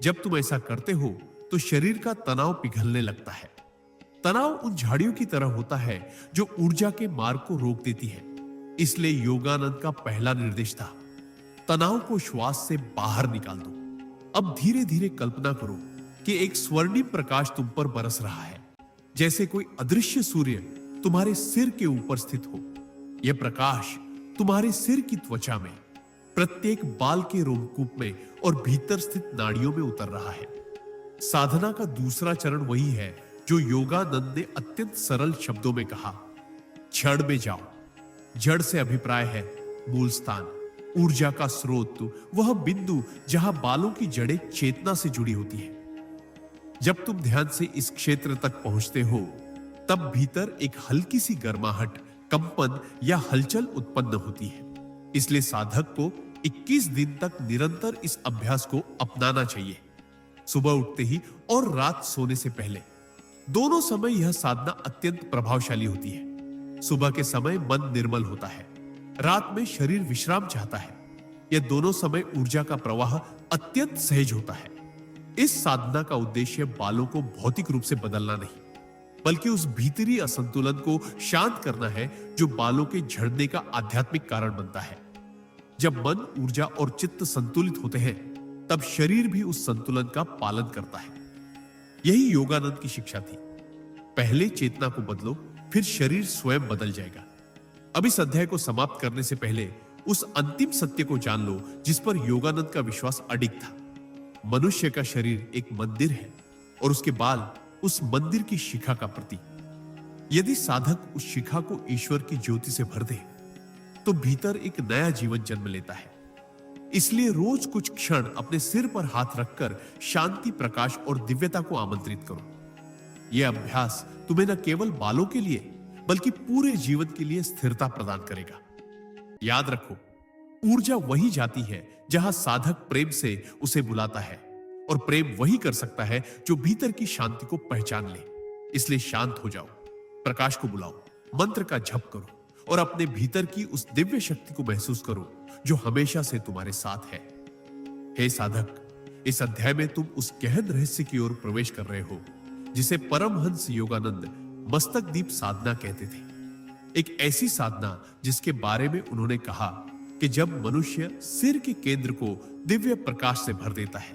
जब तुम ऐसा करते हो, तो शरीर का तनाव पिघलने लगता है। तनाव उन झाड़ियों की तरह होता है जो ऊर्जा के मार्ग को रोक देती है। इसलिए योगानंद का पहला निर्देश था, तनाव को श्वास से बाहर निकाल दो। अब धीरे धीरे कल्पना करो कि एक स्वर्णिम प्रकाश तुम पर बरस रहा है, जैसे कोई अदृश्य सूर्य तुम्हारे सिर के ऊपर स्थित हो। यह प्रकाश तुम्हारे सिर की त्वचा में, प्रत्येक बाल के रोमकूप में और भीतर स्थित नाड़ियों में उतर रहा है। साधना का दूसरा चरण वही है जो योगानंद ने अत्यंत सरल शब्दों में कहा, जड़ में जाओ। जड़ से अभिप्राय है मूल स्थान, ऊर्जा का स्रोत, वह बिंदु जहां बालों की जड़ें चेतना से जुड़ी होती है। जब तुम ध्यान से इस क्षेत्र तक पहुंचते हो, तब भीतर एक हल्की सी गर्माहट, कंपन या हलचल उत्पन्न होती है। इसलिए साधक को 21 दिन तक निरंतर इस अभ्यास को अपनाना चाहिए, सुबह उठते ही और रात सोने से पहले। दोनों समय यह साधना अत्यंत प्रभावशाली होती है। सुबह के समय मन निर्मल होता है, रात में शरीर विश्राम चाहता है। यह दोनों समय ऊर्जा का प्रवाह अत्यंत सहज होता है। इस साधना का उद्देश्य बालों को भौतिक रूप से बदलना नहीं, बल्कि उस भीतरी असंतुलन को शांत करना है जो बालों के झड़ने का आध्यात्मिक कारण बनता है। जब मन, ऊर्जा और चित्त संतुलित होते हैं, तब शरीर भी उस संतुलन का पालन करता है। यही योगानंद की शिक्षा थी। पहले चेतना को बदलो, फिर शरीर स्वयं बदल जाएगा। अब इस अध्याय को समाप्त करने से पहले उस अंतिम सत्य को जान लो जिस पर योगानंद का विश्वास अडिग था। मनुष्य का शरीर एक मंदिर है और उसके बाल उस मंदिर की शिखा का प्रतीक। यदि साधक उस शिखा को ईश्वर की ज्योति से भर दे तो भीतर एक नया जीवन जन्म लेता है। इसलिए रोज कुछ क्षण अपने सिर पर हाथ रखकर शांति, प्रकाश और दिव्यता को आमंत्रित करो। यह अभ्यास तुम्हें न केवल बालों के लिए बल्कि पूरे जीवन के लिए स्थिरता प्रदान करेगा। याद रखो, ऊर्जा वही जाती है जहां साधक प्रेम से उसे बुलाता है, और प्रेम वही कर सकता है जो भीतर की शांति को पहचान ले। इसलिए शांत हो जाओ, प्रकाश को बुलाओ, मंत्र का जप करो और अपने भीतर की उस दिव्य शक्ति को महसूस करो जो हमेशा से तुम्हारे साथ है। हे साधक, इस अध्याय में तुम उस गहन रहस्य की ओर प्रवेश कर रहे हो जिसे परमहंस योगानंद मस्तक दीप साधना कहते थे। एक ऐसी साधना जिसके बारे में उन्होंने कहा कि जब मनुष्य सिर के केंद्र को दिव्य प्रकाश से भर देता है,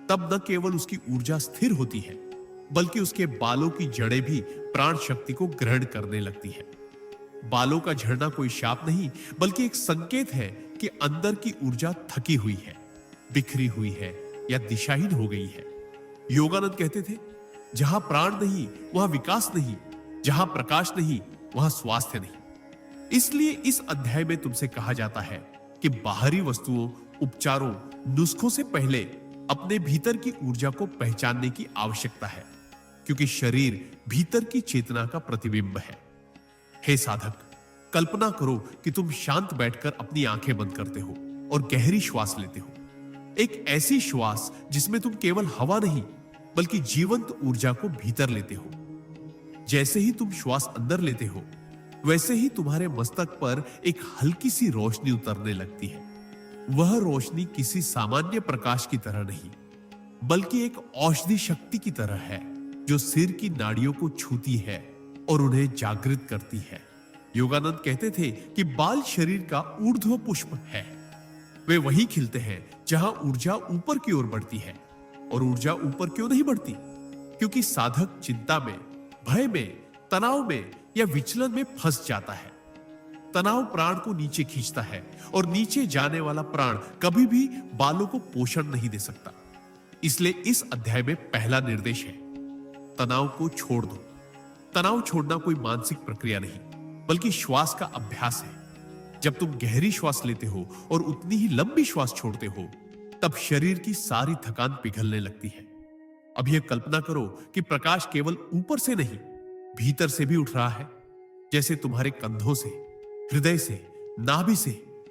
तब न केवल उसकी ऊर्जा स्थिर होती है बल्कि उसके बालों की जड़ें भी प्राण शक्ति को ग्रहण करने लगती है। बालों का झड़ना कोई शाप नहीं बल्कि एक संकेत है कि अंदर की ऊर्जा थकी हुई है, बिखरी हुई है या दिशाहीन हो गई है। योगानंद कहते थे, जहां प्राण नहीं वहां विकास नहीं, जहां प्रकाश नहीं वहां स्वास्थ्य नहीं। इसलिए इस अध्याय में तुमसे कहा जाता है कि बाहरी वस्तुओं, उपचारों, नुस्खों से पहले अपने भीतर की ऊर्जा को पहचानने की आवश्यकता है, क्योंकि शरीर भीतर की चेतना का प्रतिबिंब है। हे साधक, कल्पना करो कि तुम शांत बैठकर अपनी आंखें बंद करते हो और गहरी श्वास लेते हो। एक ऐसी श्वास जिसमें तुम केवल हवा नहीं बल्कि जीवंत ऊर्जा को भीतर लेते हो। जैसे ही तुम श्वास अंदर लेते हो, वैसे ही तुम्हारे मस्तक पर एक हल्की सी रोशनी उतरने लगती है। वह रोशनी किसी सामान्य प्रकाश की तरह नहीं बल्कि एक औषधि शक्ति की तरह है जो सिर की नाड़ियों को छूती है और उन्हें जागृत करती है। योगानंद कहते थे कि बाल शरीर का ऊर्ध्व पुष्प है। वे वही खिलते हैं जहां ऊर्जा ऊपर की ओर बढ़ती है। और ऊर्जा ऊपर क्यों नहीं बढ़ती? क्योंकि साधक चिंता में, भय में, तनाव में या विचलन में फंस जाता है। तनाव प्राण को नीचे खींचता है और नीचे जाने वाला प्राण कभी भी बालों को पोषण नहीं दे सकता। इसलिए इस अध्याय में पहला निर्देश है, तनाव को छोड़ दो। तनाव छोड़ना कोई मानसिक प्रक्रिया नहीं बल्कि श्वास का अभ्यास है। जब तुम गहरी श्वास लेते हो और उतनी ही लंबी श्वास छोड़ते हो, तब शरीर की सारी थकान पिघलने लगती है। अब यह कल्पना करो कि प्रकाश केवल ऊपर से नहीं, भीतर से भी उठ रहा है। जैसे तुम्हारे कंधों से, हृदय से, नाभि से,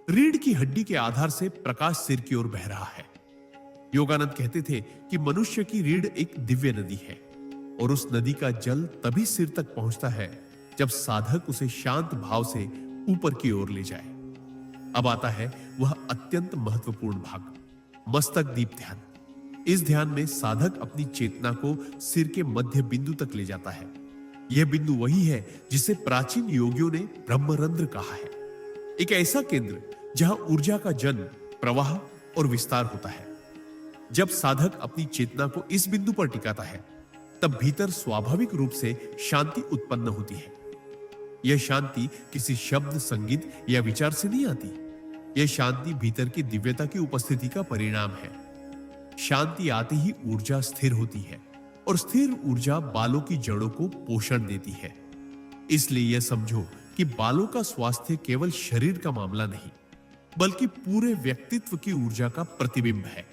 रीढ़ की हड्डी के आधार से प्रकाश सिर की ओर बह रहा है। योगानंद कहते थे कि मनुष्य की रीढ़ एक दिव्य नदी है और उस नदी का जल तभी सिर तक पहुंचता है जब साधक उसे शांत भाव से ऊपर की ओर ले जाए। अब आता है वह अत्यंत महत्वपूर्ण भाग, मस्तक दीप ध्यान। इस ध्यान में साधक अपनी चेतना को सिर के मध्य बिंदु तक ले जाता है। यह बिंदु वही है जिसे प्राचीन योगियों ने ब्रह्मरंध्र कहा है, एक ऐसा केंद्र जहां ऊर्जा का जन्म, प्रवाह और विस्तार होता है। जब साधक अपनी चेतना को इस बिंदु पर टिकाता है, तब भीतर स्वाभाविक रूप से शांति उत्पन्न होती है। यह शांति किसी शब्द, संगीत या विचार से नहीं आती। यह शांति भीतर की दिव्यता की उपस्थिति का परिणाम है। शांति आते ही ऊर्जा स्थिर होती है और स्थिर ऊर्जा बालों की जड़ों को पोषण देती है। इसलिए यह समझो कि बालों का स्वास्थ्य केवल शरीर का मामला नहीं बल्कि पूरे व्यक्तित्व की ऊर्जा का प्रतिबिंब है।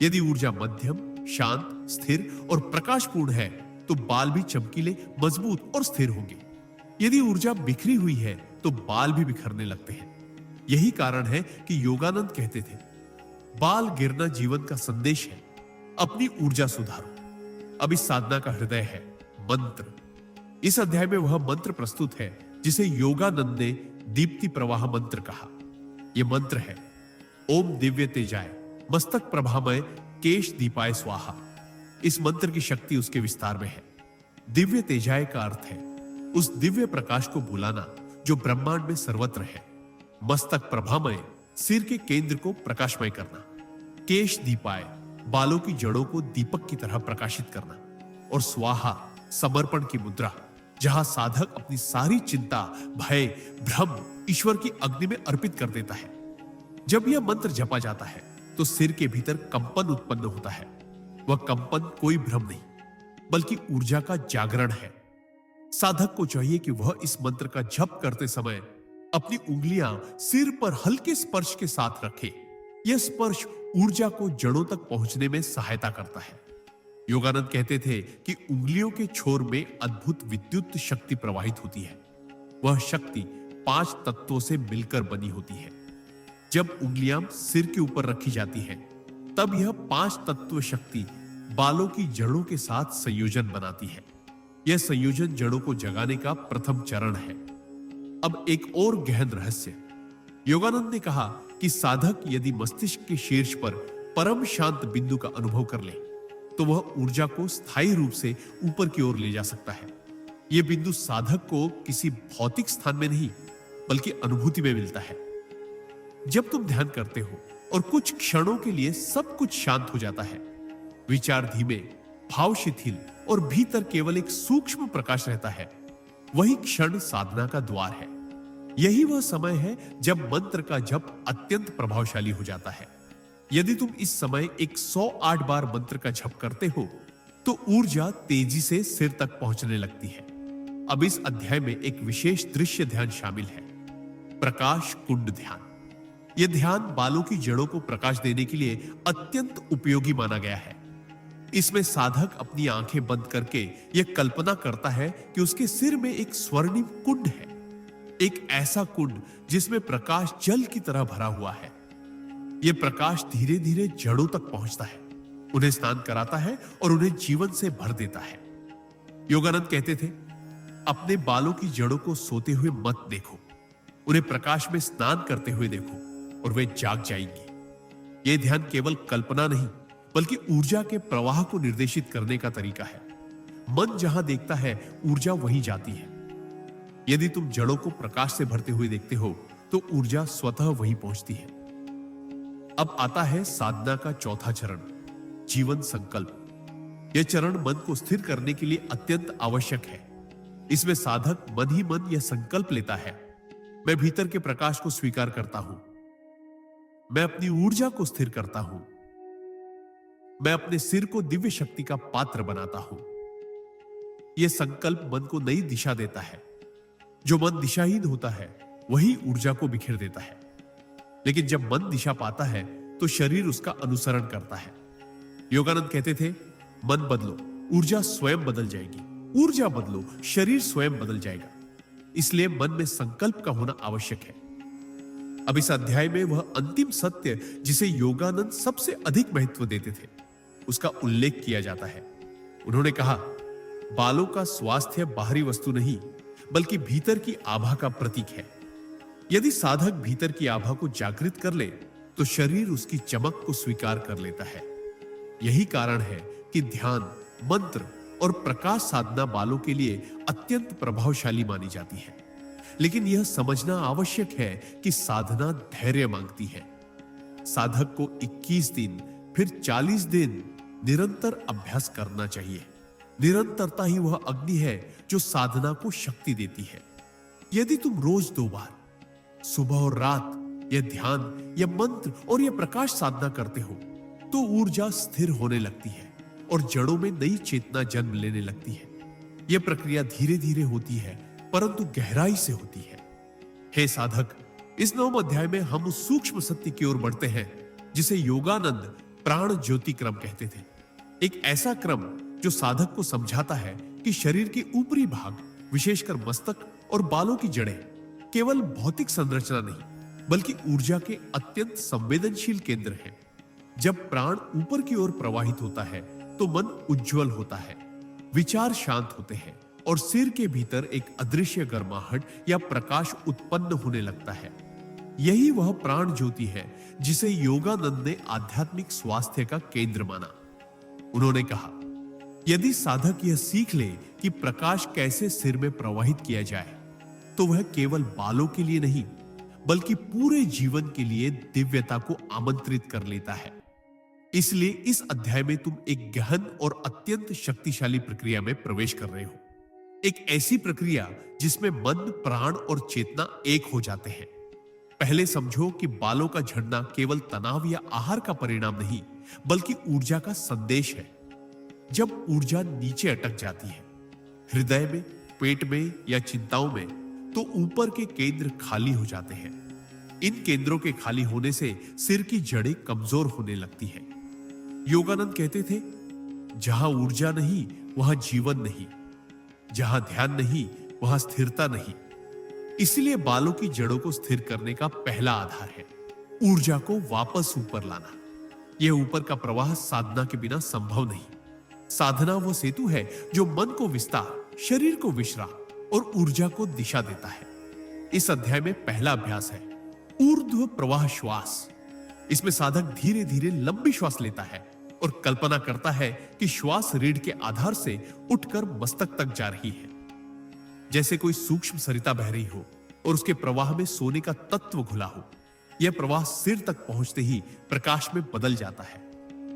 यदि ऊर्जा मध्यम, शांत, स्थिर और प्रकाशपूर्ण है तो बाल भी चमकीले, मजबूत और स्थिर होंगे। यदि ऊर्जा बिखरी हुई है तो बाल भी बिखरने लगते हैं। यही कारण है कि योगानंद कहते थे, बाल गिरना जीवन का संदेश है, अपनी ऊर्जा सुधारो। अब इस साधना का हृदय है मंत्र। इस अध्याय में वह मंत्र प्रस्तुत है जिसे योगानंद ने दीप्ति प्रवाह मंत्र कहा। यह मंत्र है, ओम दिव्य तेजाय मस्तक प्रभामय केश दीपाय स्वाहा। इस मंत्र की शक्ति उसके विस्तार में है। दिव्य तेजाय का अर्थ है उस दिव्य प्रकाश को बुलाना जो ब्रह्मांड में सर्वत्र है। मस्तक प्रभामय, सिर के केंद्र को प्रकाशमय करना। केश दीपाय, बालों की जड़ों को दीपक की तरह प्रकाशित करना। और स्वाहा समर्पण की मुद्रा, जहां साधक अपनी सारी चिंता, भय, भ्रम ईश्वर की अग्नि में अर्पित कर देता है। जब यह मंत्र जपा जाता है तो सिर के भीतर कंपन उत्पन्न होता है। वह कंपन कोई भ्रम नहीं, बल्कि ऊर्जा का जागरण है। साधक को चाहिए कि वह इस मंत्र का जप करते समय अपनी उंगलियां सिर पर हल्के स्पर्श के साथ रखे। यह स्पर्श ऊर्जा को जड़ों तक पहुंचने में सहायता करता है। योगानंद कहते थे कि उंगलियों के छोर में अद्भुत विद्युत शक्ति प्रवाहित होती है। वह शक्ति 5 तत्वों से मिलकर बनी होती है। जब उंगलियां सिर के ऊपर रखी जाती हैं, तब यह 5 तत्व शक्ति बालों की जड़ों के साथ संयोजन बनाती है। यह संयोजन जड़ों को जगाने का प्रथम चरण है। अब एक और गहन रहस्य। योगानंद ने कहा कि साधक यदि मस्तिष्क के शीर्ष पर परम शांत बिंदु का अनुभव कर ले, तो वह ऊर्जा को स्थायी रूप से ऊपर की ओर ले जा सकता है। यह बिंदु साधक को किसी भौतिक स्थान में नहीं, बल्कि अनुभूति में मिलता है। जब तुम ध्यान करते हो और कुछ क्षणों के लिए सब कुछ शांत हो जाता है, विचार धीमे, भाव शिथिल और भीतर केवल एक सूक्ष्म प्रकाश रहता है, वही क्षण साधना का द्वार है। यही वह समय है जब मंत्र का जप अत्यंत प्रभावशाली हो जाता है। यदि तुम इस समय 108 बार मंत्र का जप करते हो, तो ऊर्जा तेजी से सिर तक पहुंचने लगती है। अब इस अध्याय में एक विशेष दृश्य ध्यान शामिल है, प्रकाश कुंड ध्यान। यह ध्यान बालों की जड़ों को प्रकाश देने के लिए अत्यंत उपयोगी माना गया है। इसमें साधक अपनी आंखें बंद करके यह कल्पना करता है कि उसके सिर में एक स्वर्णिम कुंड है, एक ऐसा कुंड जिसमें प्रकाश जल की तरह भरा हुआ है। यह प्रकाश धीरे धीरे जड़ों तक पहुंचता है, उन्हें स्नान कराता है और उन्हें जीवन से भर देता है। योगानंद कहते थे, अपने बालों की जड़ों को सोते हुए मत देखो, उन्हें प्रकाश में स्नान करते हुए देखो और वे जाग जाएंगी। यह ध्यान केवल कल्पना नहीं, बल्कि ऊर्जा के प्रवाह को निर्देशित करने का तरीका है। मन जहां देखता है, ऊर्जा वहीं जाती है। यदि तुम जड़ों को प्रकाश से भरते हुए देखते हो, तो ऊर्जा स्वतः वहीं पहुंचती है। अब आता है साधना का चौथा चरण, जीवन संकल्प। यह चरण मन को स्थिर करने के लिए अत्यंत आवश्यक है। इसमें साधक मन ही मन यह संकल्प लेता है, मैं भीतर के प्रकाश को स्वीकार करता हूं, मैं अपनी ऊर्जा को स्थिर करता हूं, मैं अपने सिर को दिव्य शक्ति का पात्र बनाता हूं। यह संकल्प मन को नई दिशा देता है। जो मन दिशाहीन होता है, वही ऊर्जा को बिखेर देता है। लेकिन जब मन दिशा पाता है, तो शरीर उसका अनुसरण करता है। योगानंद कहते थे, मन बदलो, ऊर्जा स्वयं बदल जाएगी। ऊर्जा बदलो, शरीर स्वयं बदल जाएगा। इसलिए मन में संकल्प का होना आवश्यक है। अब इस अध्याय में वह अंतिम सत्य जिसे योगानंद सबसे अधिक महत्व देते थे, उसका उल्लेख किया जाता है। उन्होंने कहा, बालों का स्वास्थ्य बाहरी वस्तु नहीं, बल्कि भीतर की आभा का प्रतीक है। यदि साधक भीतर की आभा को जागृत कर ले, तो शरीर उसकी चमक को स्वीकार कर लेता है। यही कारण है कि ध्यान, मंत्र और प्रकाश साधना बालों के लिए अत्यंत प्रभावशाली मानी जाती है। लेकिन यह समझना आवश्यक है कि साधना धैर्य मांगती है। साधक को 21 दिन, फिर 40 दिन निरंतर अभ्यास करना चाहिए। निरंतरता ही वह अग्नि है जो साधना को शक्ति देती है। यदि तुम रोज 2 बार, सुबह और रात, यह ध्यान, यह मंत्र और यह प्रकाश साधना करते हो, तो ऊर्जा स्थिर होने लगती है और जड़ों में नई चेतना जन्म लेने लगती है। यह प्रक्रिया धीरे धीरे होती है, परंतु गहराई से होती है। हे साधक, इस 9वें अध्याय में हम उस सूक्ष्म सत्य की ओर बढ़ते हैं जिसे योगानंद प्राण ज्योति क्रम कहते थे। एक ऐसा क्रम जो साधक को समझाता है कि शरीर के ऊपरी भाग, विशेषकर मस्तक और बालों की जड़ें, केवल भौतिक संरचना नहीं, बल्कि ऊर्जा के अत्यंत संवेदनशील केंद्र हैं। जब प्राण ऊपर की ओर प्रवाहित होता है, तो मन उज्जवल होता है, विचार शांत होते हैं और सिर के भीतर एक अदृश्य गर्माहट या प्रकाश उत्पन्न होने लगता है। यही वह प्राण ज्योति है जिसे योगानंद ने आध्यात्मिक स्वास्थ्य का केंद्र माना। उन्होंने कहा, यदि साधक यह सीख ले कि प्रकाश कैसे सिर में प्रवाहित किया जाए, तो वह केवल बालों के लिए नहीं, बल्कि पूरे जीवन के लिए दिव्यता को आमंत्रित कर लेता है। इसलिए इस अध्याय में तुम एक गहन और अत्यंत शक्तिशाली प्रक्रिया में प्रवेश कर रहे हो। एक ऐसी प्रक्रिया जिसमें मन, प्राण और चेतना एक हो जाते हैं। पहले समझो कि बालों का झड़ना केवल तनाव या आहार का परिणाम नहीं, बल्कि ऊर्जा का संदेश है। जब ऊर्जा नीचे अटक जाती है, हृदय में, पेट में या चिंताओं में, तो ऊपर के केंद्र खाली हो जाते हैं। इन केंद्रों के खाली होने से सिर की जड़ें कमजोर होने लगती हैं। योगानंद कहते थे, जहां ऊर्जा नहीं वहां जीवन नहीं, जहां ध्यान नहीं वहां स्थिरता नहीं। इसलिए बालों की जड़ों को स्थिर करने का पहला आधार है ऊर्जा को वापस ऊपर लाना। यह ऊपर का प्रवाह साधना के बिना संभव नहीं। साधना वो सेतु है जो मन को विस्तार, शरीर को विश्राम और ऊर्जा को दिशा देता है। इस अध्याय में पहला अभ्यास है ऊर्ध्व प्रवाह श्वास। इसमें साधक धीरे धीरे लंबी श्वास लेता है और कल्पना करता है कि श्वास रीढ़ के आधार से उठकर मस्तक तक जा रही है। जैसे कोई सूक्ष्म सरिता बह रही हो और उसके प्रवाह में सोने का तत्व घुला हो। यह प्रवाह सिर तक पहुंचते ही प्रकाश में बदल जाता है।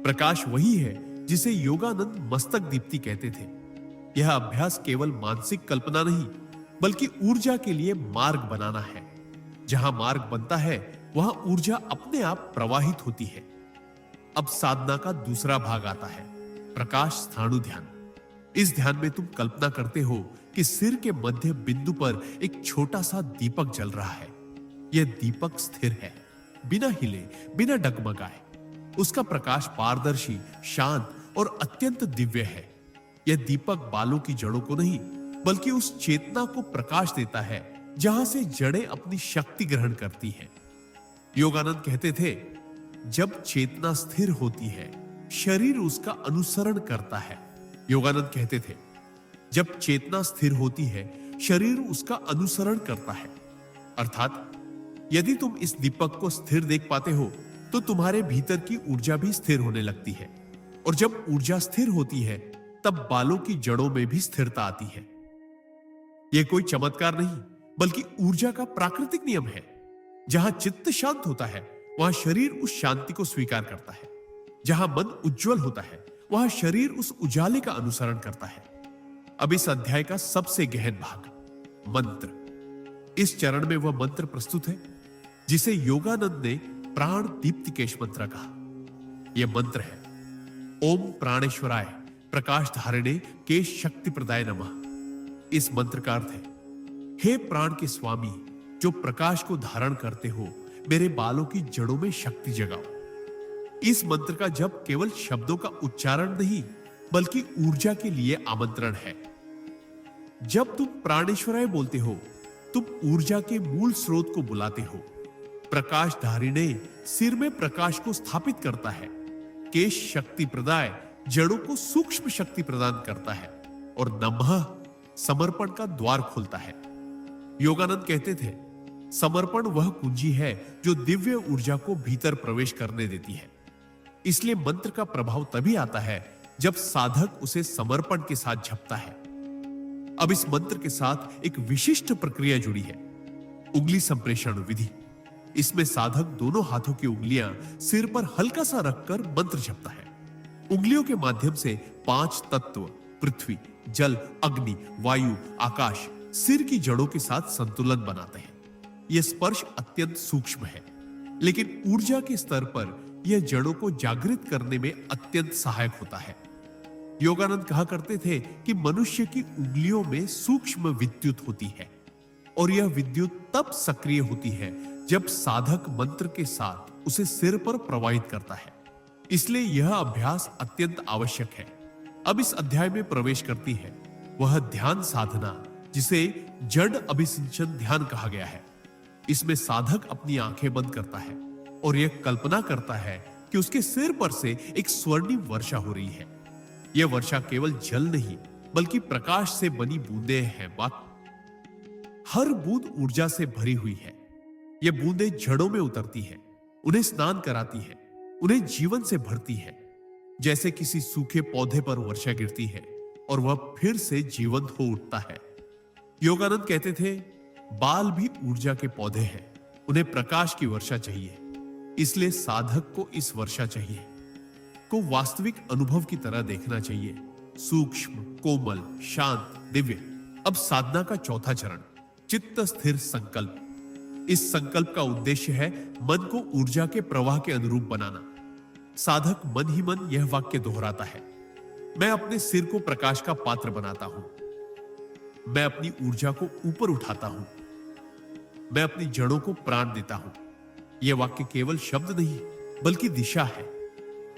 प्रकाश वही है जिसे योगानंद मस्तक दीप्ति कहते थे। यह अभ्यास केवल मानसिक कल्पना नहीं, बल्कि ऊर्जा के लिए मार्ग बनाना है। जहां मार्ग बनता है वहां ऊर्जा अपने आप प्रवाहित होती है। अब साधना का दूसरा भाग आता है प्रकाश स्थाणु ध्यान। इस ध्यान में तुम कल्पना करते हो कि सिर के मध्य बिंदु पर एक छोटा सा दीपक जल रहा है। यह दीपक स्थिर है, बिना हिले, बिना डगमगाए। उसका प्रकाश पारदर्शी, शांत और अत्यंत दिव्य है। यह दीपक बालों की जड़ों को नहीं, बल्कि उस चेतना को प्रकाश देता है जहां से जड़ें अपनी शक्ति ग्रहण करती हैं। योगानंद कहते थे, जब चेतना स्थिर होती है, शरीर उसका अनुसरण करता है। योगानंद कहते थे, जब चेतना स्थिर होती है, शरीर उसका अनुसरण करता है। अर्थात यदि तुम इस दीपक को स्थिर देख पाते हो, तो तुम्हारे भीतर की ऊर्जा भी स्थिर होने लगती है। और जब ऊर्जा स्थिर होती है, तब बालों की जड़ों में भी स्थिरता आती है। यह कोई चमत्कार नहीं, बल्कि ऊर्जा का प्राकृतिक नियम है। जहां चित्त शांत होता है, वहां शरीर उस शांति को स्वीकार करता है। जहां मन उज्जवल होता है, वहां शरीर उस उजाले का अनुसरण करता है। अब इस अध्याय का सबसे गहन भाग, मंत्र। इस चरण में वह मंत्र प्रस्तुत है जिसे योगानंद ने प्राण दीप्तिकेश मंत्र कहा। यह मंत्र है ओम प्राणेश्वराय प्रकाश धारिणे केश शक्ति प्रदाय नमः। इस मंत्र का अर्थ है, हे प्राण के स्वामी, जो प्रकाश को धारण करते हो, मेरे बालों की जड़ों में शक्ति जगाओ। इस मंत्र का जप केवल शब्दों का उच्चारण नहीं, बल्कि ऊर्जा के लिए आमंत्रण है। जब तुम प्राणेश्वराय बोलते हो, तुम ऊर्जा के मूल स्रोत को बुलाते हो। प्रकाश धारिणे सिर में प्रकाश को स्थापित करता है। केश शक्ति प्रदाय जड़ों को सूक्ष्म शक्ति प्रदान करता है। और नमः समर्पण का द्वार खोलता है। योगानंद कहते थे, समर्पण वह कुंजी है जो दिव्य ऊर्जा को भीतर प्रवेश करने देती है। इसलिए मंत्र का प्रभाव तभी आता है जब साधक उसे समर्पण के साथ जपता है। अब इस मंत्र के साथ एक विशिष्ट प्रक्रिया जुड़ी है, उंगली संप्रेषण विधि। इसमें साधक दोनों हाथों की उंगलियां सिर पर हल्का सा रखकर मंत्र जपता है। उंगलियों के माध्यम से 5 तत्व पृथ्वी, जल, अग्नि, वायु, आकाश सिर की जड़ों के साथ संतुलन बनाते हैं। यह स्पर्श अत्यंत सूक्ष्म है, लेकिन ऊर्जा के स्तर पर यह जड़ों को जागृत करने में अत्यंत सहायक होता है। योगानंद कहा करते थे कि मनुष्य की उंगलियों में सूक्ष्म विद्युत होती है और यह विद्युत तब सक्रिय होती है जब साधक मंत्र के साथ उसे सिर पर प्रवाहित करता है। इसलिए यह अभ्यास अत्यंत आवश्यक है। अब इस अध्याय में प्रवेश करती है वह ध्यान साधना जिसे जड़ अभिसिंचन ध्यान कहा गया है। इसमें साधक अपनी आंखें बंद करता है और यह कल्पना करता है कि उसके सिर पर से एक स्वर्णिम वर्षा हो रही है। यह वर्षा केवल जल नहीं, बल्कि प्रकाश से बनी बूंदें हैं। हर बूंद ऊर्जा से भरी हुई है। यह बूंदें जड़ों में उतरती हैं, उन्हें स्नान कराती है, उन्हें जीवन से भरती है। जैसे किसी सूखे पौधे पर वर्षा गिरती है और वह फिर से जीवंत हो उठता है। योगानंद कहते थे, बाल भी ऊर्जा के पौधे हैं, उन्हें प्रकाश की वर्षा चाहिए। इसलिए साधक को इस वर्षा चाहिए। को वास्तविक अनुभव की तरह देखना चाहिए, सूक्ष्म, कोमल, शांत, दिव्य। अब साधना का चौथा चरण, चित्त स्थिर संकल्प। इस संकल्प का उद्देश्य है मन को ऊर्जा के प्रवाह के अनुरूप बनाना। साधक मन ही मन यह वाक्य दोहराता है, मैं अपने सिर को प्रकाश का पात्र बनाता हूं, मैं अपनी ऊर्जा को ऊपर उठाता हूं, मैं अपनी जड़ों को प्राण देता हूं। यह वाक्य केवल शब्द नहीं बल्कि दिशा है।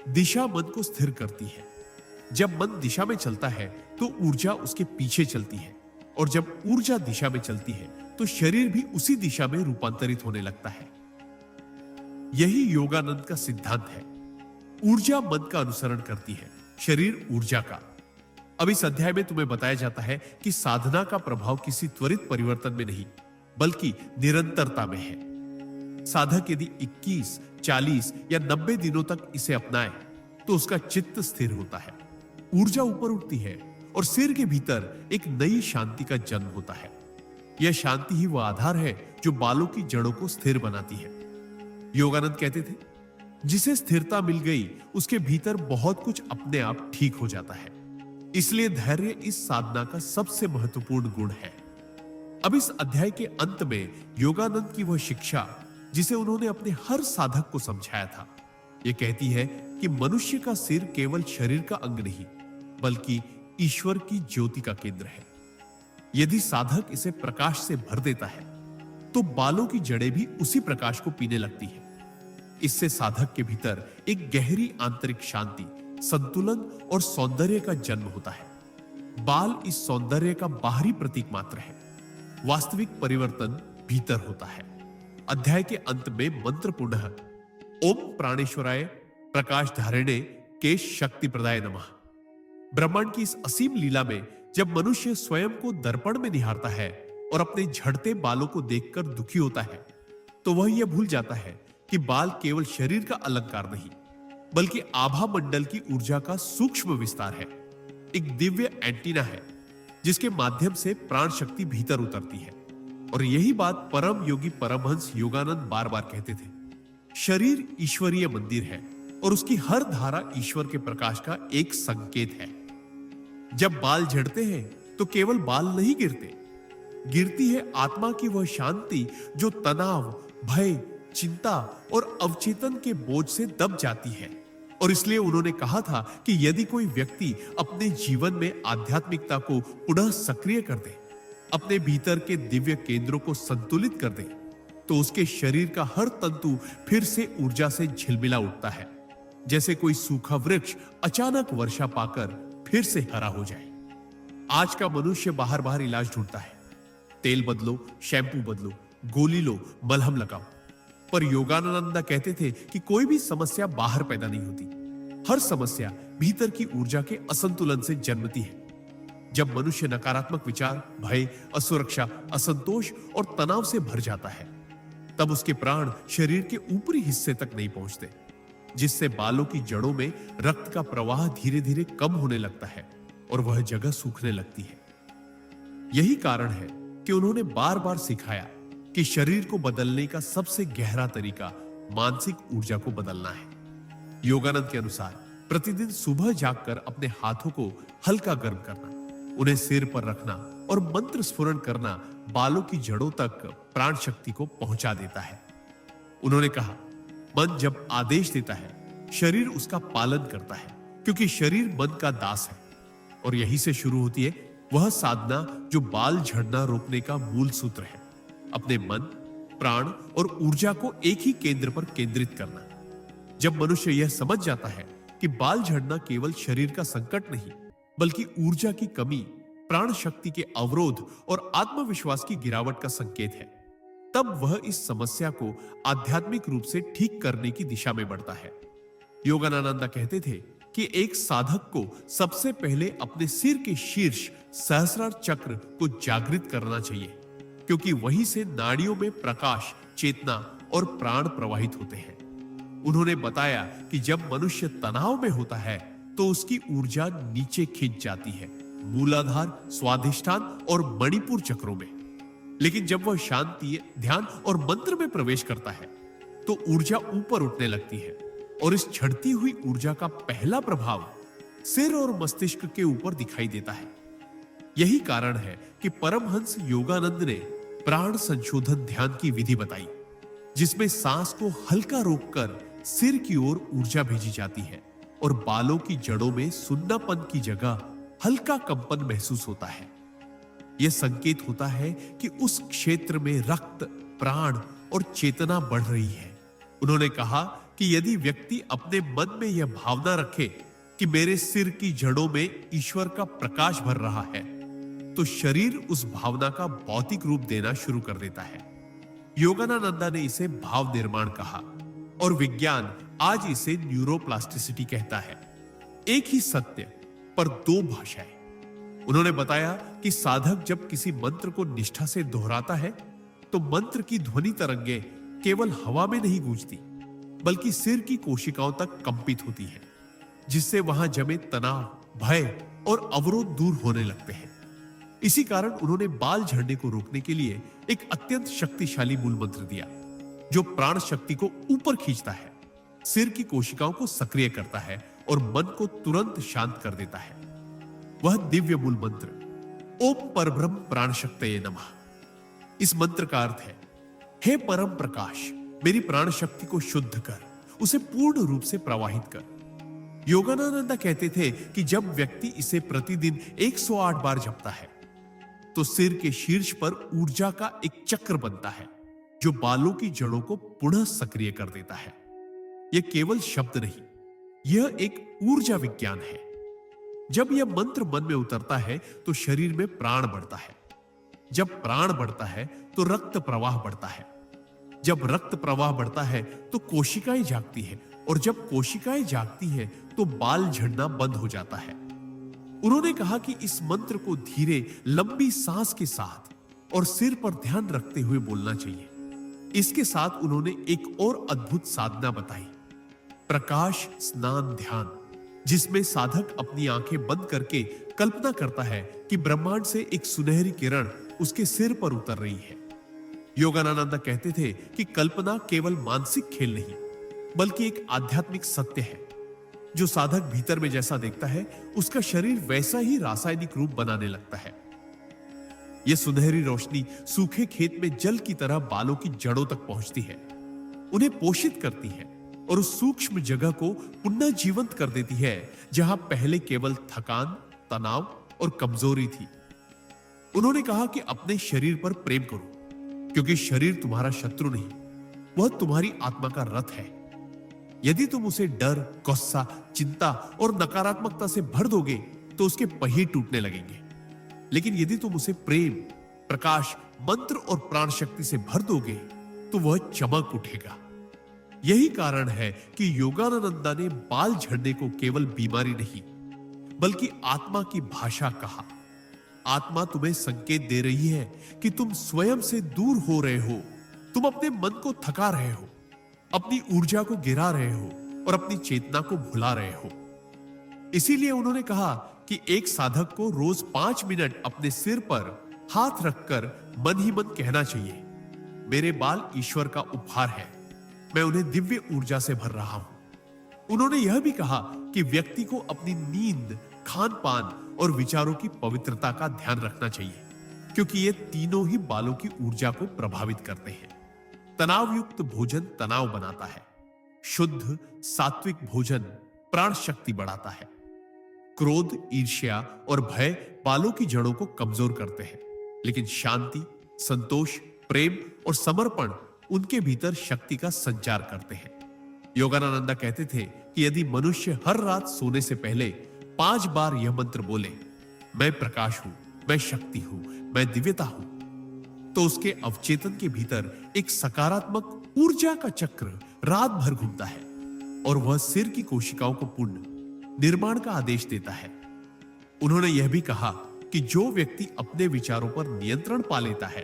दिशा मन को स्थिर करती है। जब मन दिशा में चलता है तो ऊर्जा उसके पीछे चलती है, और जब ऊर्जा दिशा में चलती है तो शरीर भी उसी दिशा में रूपांतरित होने लगता है। यही योगानंद का सिद्धांत है। ऊर्जा मन का अनुसरण करती है, शरीर ऊर्जा का। अब इस अध्याय में तुम्हें बताया जाता है कि साधना का प्रभाव किसी त्वरित परिवर्तन में नहीं बल्कि निरंतरता में है। साधक यदि 21, 40 या 90 दिनों तक इसे अपनाए तो उसका चित्त स्थिर होता है, ऊर्जा ऊपर उठती है और सिर के भीतर एक नई शांति का जन्म होता है। यह शांति ही वह आधार है जो बालों की जड़ों को स्थिर बनाती है। योगानंद कहते थे, जिसे स्थिरता मिल गई उसके भीतर बहुत कुछ अपने आप ठीक हो जाता है। इसलिए धैर्य इस साधना का सबसे महत्वपूर्ण गुण है। अब इस अध्याय के अंत में योगानंद की वह शिक्षा जिसे उन्होंने अपने हर साधक को समझाया था, यह कहती है कि मनुष्य का सिर केवल शरीर का अंग नहीं बल्कि ईश्वर की ज्योति का केंद्र है। यदि साधक इसे प्रकाश से भर देता है तो बालों की जड़ें भी उसी प्रकाश को पीने लगती है। इससे साधक के भीतर एक गहरी आंतरिक शांति, संतुलन और सौंदर्य का जन्म होता है। बाल इस सौंदर्य का बाहरी प्रतीक मात्र है। वास्तविक परिवर्तन भीतर होता है। अध्याय के अंत में मंत्र पुनः ओम प्राणेश्वराय प्रकाश धारिणे केश शक्ति प्रदाय नमः। ब्रह्मांड की इस असीम लीला में जब मनुष्य स्वयं को दर्पण में निहारता है और अपने झड़ते बालों को देखकर दुखी होता है तो वह यह भूल जाता है कि बाल केवल शरीर का अलंकार नहीं बल्कि आभा मंडल की ऊर्जा का सूक्ष्म विस्तार है। एक दिव्य एंटीना है जिसके माध्यम से प्राण शक्ति भीतर उतरती है। और यही बात परम योगी परमहंस योगानंद बार बार कहते थे। शरीर ईश्वरीय मंदिर है और उसकी हर धारा ईश्वर के प्रकाश का एक संकेत है। जब बाल झड़ते हैं तो केवल बाल नहीं गिरते, गिरती है आत्मा की वह शांति जो तनाव, भय, चिंता और अवचेतन के बोझ से दब जाती है। और इसलिए उन्होंने कहा था कि यदि कोई व्यक्ति अपने जीवन में आध्यात्मिकता को पुनः सक्रिय कर दे, अपने भीतर के दिव्य केंद्रों को संतुलित कर दे, तो उसके शरीर का हर तंतु फिर से ऊर्जा से झिलमिला उठता है, जैसे कोई सूखा वृक्ष अचानक वर्षा पाकर फिर से हरा हो जाए। आज का मनुष्य बाहर बाहर इलाज ढूंढता है। तेल बदलो, शैम्पू बदलो, गोली लो, मलहम लगाओ। पर योगानंद कहते थे कि कोई भी समस्या बाहर पैदा नहीं होती। हर समस्या भीतर की ऊर्जा के असंतुलन से जन्मती है। जब मनुष्य नकारात्मक विचार, भय, असुरक्षा, असंतोष और तनाव से भर जाता है तब उसके प्राण शरीर के ऊपरी हिस्से तक नहीं पहुंचते, जिससे बालों की जड़ों में रक्त का प्रवाह धीरे धीरे कम होने लगता है और वह जगह सूखने लगती है। यही कारण है कि उन्होंने बार बार सिखाया कि शरीर को बदलने का सबसे गहरा तरीका मानसिक ऊर्जा को बदलना है। योगानंद के अनुसार प्रतिदिन सुबह जागकर अपने हाथों को हल्का गर्म करना, उन्हें सिर पर रखना और मंत्र स्फुरण करना बालों की जड़ों तक प्राण शक्ति को पहुंचा देता है। उन्होंने कहा, मन जब आदेश देता है शरीर उसका पालन करता है, क्योंकि शरीर मन का दास है। और यहीं से शुरू होती है वह साधना जो बाल झड़ना रोकने का मूल सूत्र है। अपने मन, प्राण और ऊर्जा को एक ही केंद्र पर केंद्रित करना। जब मनुष्य यह समझ जाता है कि बाल झड़ना केवल शरीर का संकट नहीं बल्कि ऊर्जा की कमी, प्राण शक्ति के अवरोध और आत्मविश्वास की गिरावट का संकेत है, तब वह इस समस्या को आध्यात्मिक रूप से ठीक करने की दिशा में बढ़ता है। योगानंद कहते थे कि एक साधक को सबसे पहले अपने सिर के शीर्ष सहस्रार चक्र को जागृत करना चाहिए, क्योंकि वहीं से नाड़ियों में प्रकाश, चेतना और प्राण प्रवाहित होते हैं। उन्होंने बताया कि जब मनुष्य तनाव में होता है तो उसकी ऊर्जा नीचे खिंच जाती है, मूलाधार, स्वाधिष्ठान और मणिपुर चक्रों में। लेकिन जब वह शांति, ध्यान और मंत्र में प्रवेश करता है तो ऊर्जा ऊपर उठने लगती है। और इस झड़ती हुई ऊर्जा का पहला प्रभाव सिर और मस्तिष्क के ऊपर दिखाई देता है। यही कारण है कि परमहंस योगानंद ने प्राण संशोधन ध्यान की विधि बताई, जिसमें सांस को हल्का रोककर सिर की ओर ऊर्जा भेजी जाती है और बालों की जड़ों में सुन्नापन की जगह हल्का कंपन महसूस होता है। यह संकेत होता है कि उस क्षेत्र में रक्त, प्राण और चेतना बढ़ रही है। उन्होंने कहा कि यदि व्यक्ति अपने मन में यह भावना रखे कि मेरे सिर की जड़ों में ईश्वर का प्रकाश भर रहा है, तो शरीर उस भावना का भौतिक रूप देना शुरू कर देता है। योगानंदा ने इसे भाव निर्माण कहा और विज्ञान आज इसे न्यूरोप्लास्टिसिटी कहता है। एक ही सत्य पर दो भाषाएं। उन्होंने बताया कि साधक जब किसी मंत्र को निष्ठा से दोहराता है तो मंत्र की ध्वनि तरंगे केवल हवा में नहीं गूंजती, बल्कि सिर की कोशिकाओं तक कंपित होती है, जिससे वहां जमे तनाव, भय और अवरोध दूर होने लगते हैं। इसी कारण उन्होंने बाल झड़ने को रोकने के लिए एक अत्यंत शक्तिशाली मूल मंत्र दिया, जो प्राण शक्ति को ऊपर खींचता है, सिर की कोशिकाओं को सक्रिय करता है और मन को तुरंत शांत कर देता है। वह दिव्य मूल मंत्र ओम परब्रह्म प्राण शक्तये नमः। इस मंत्र का अर्थ है, हे परम प्रकाश, मेरी प्राण शक्ति को शुद्ध कर, उसे पूर्ण रूप से प्रवाहित कर। योगानंदा कहते थे कि जब व्यक्ति इसे प्रतिदिन 108 बार जपता है तो सिर के शीर्ष पर ऊर्जा का एक चक्र बनता है, जो बालों की जड़ों को पुनः सक्रिय कर देता है। यह केवल शब्द नहीं, यह एक ऊर्जा विज्ञान है। जब यह मंत्र मन में उतरता है तो शरीर में प्राण बढ़ता है। जब प्राण बढ़ता है तो रक्त प्रवाह बढ़ता है। जब रक्त प्रवाह बढ़ता है तो कोशिकाएं जागती है, और जब कोशिकाएं जागती है तो बाल झड़ना बंद हो जाता है। उन्होंने कहा कि इस मंत्र को धीरे, लंबी सांस के साथ और सिर पर ध्यान रखते हुए बोलना चाहिए। इसके साथ उन्होंने एक और अद्भुत साधना बताई, प्रकाश स्नान ध्यान, जिसमें साधक अपनी आंखें बंद करके कल्पना करता है कि ब्रह्मांड से एक सुनहरी किरण उसके सिर पर उतर रही है। योगानंदा कहते थे कि कल्पना केवल मानसिक खेल नहीं, बल्कि एक आध्यात्मिक सत्य है। जो साधक भीतर में जैसा देखता है, उसका शरीर वैसा ही रासायनिक रूप बनाने लगता है। यह सुनहरी रोशनी सूखे खेत में जल की तरह बालों की जड़ों तक पहुंचती है, उन्हें पोषित करती है और उस सूक्ष्म जगह को पुनः जीवंत कर देती है, जहां पहले केवल थकान, तनाव और कमजोरी थी। उन्होंने कहा कि अपने शरीर पर प्रेम करो, क्योंकि शरीर तुम्हारा शत्रु नहीं, वह तुम्हारी आत्मा का रथ है। यदि तुम उसे डर, गुस्सा, चिंता और नकारात्मकता से भर दोगे तो उसके पहिए टूटने लगेंगे। लेकिन यदि तुम उसे प्रेम, प्रकाश, मंत्र और प्राण शक्ति से भर दोगे तो वह चमक उठेगा। यही कारण है कि योगानंदा ने बाल झड़ने को केवल बीमारी नहीं, बल्कि आत्मा की भाषा कहा। आत्मा तुम्हें संकेत दे रही है कि तुम स्वयं से दूर हो रहे हो, तुम अपने मन को थका रहे हो, अपनी ऊर्जा को गिरा रहे हो और अपनी चेतना को भुला रहे हो। इसीलिए उन्होंने कहा कि एक साधक को रोज 5 मिनट अपने सिर पर हाथ रखकर मन ही मन कहना चाहिए, मेरे बाल ईश्वर का उपहार है, मैं उन्हें दिव्य ऊर्जा से भर रहा हूं। उन्होंने यह भी कहा कि व्यक्ति को अपनी नींद, खान पान और विचारों की पवित्रता का ध्यान रखना चाहिए, क्योंकि ये तीनों ही बालों की ऊर्जा को प्रभावित करते हैं। तनाव युक्त भोजन तनाव बनाता है, शुद्ध सात्विक भोजन प्राण शक्ति बढ़ाता है। क्रोध, ईर्ष्या और भय बालों की जड़ों को कमजोर करते हैं, लेकिन शांति, संतोष, प्रेम और समर्पण उनके भीतर शक्ति का संचार करते हैं। योगानंदा कहते थे कि यदि मनुष्य हर रात सोने से पहले 5 बार यह मंत्र बोले, मैं प्रकाश हूं, मैं शक्ति हूं, मैं दिव्यता हूं, तो उसके अवचेतन के भीतर एक सकारात्मक ऊर्जा का चक्र रात भर घूमता है और वह सिर की कोशिकाओं को पुण्य निर्माण का आदेश देता है। उन्होंने यह भी कहा कि जो व्यक्ति अपने विचारों पर नियंत्रण पा लेता है,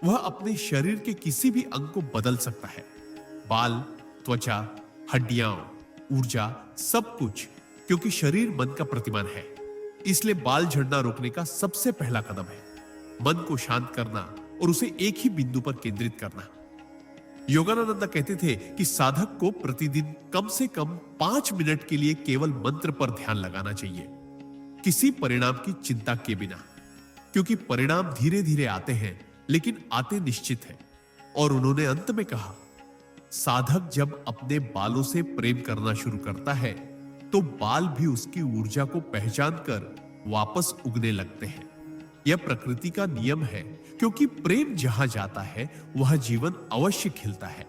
वह अपने शरीर के किसी भी अंग को बदल सकता है। बाल, त्वचा, हड्डियां, ऊर्जा, सब कुछ, क्योंकि शरीर मन का प्रतिमान है। इसलिए बाल झड़ना रोकने का सबसे पहला कदम है मन को शांत करना और उसे एक ही बिंदु पर केंद्रित करना। योगानंद कहते थे कि साधक को प्रतिदिन कम से कम 5 मिनट के लिए केवल मंत्र पर ध्यान लगाना चाहिए, किसी परिणाम की चिंता के बिना, क्योंकि परिणाम धीरे धीरे आते हैं लेकिन आते निश्चित है। और उन्होंने अंत में कहा, साधक जब अपने बालों से प्रेम करना शुरू करता है तो बाल भी उसकी ऊर्जा को पहचान कर वापस उगने लगते हैं। यह प्रकृति का नियम है, क्योंकि प्रेम जहां जाता है वह जीवन अवश्य खिलता है।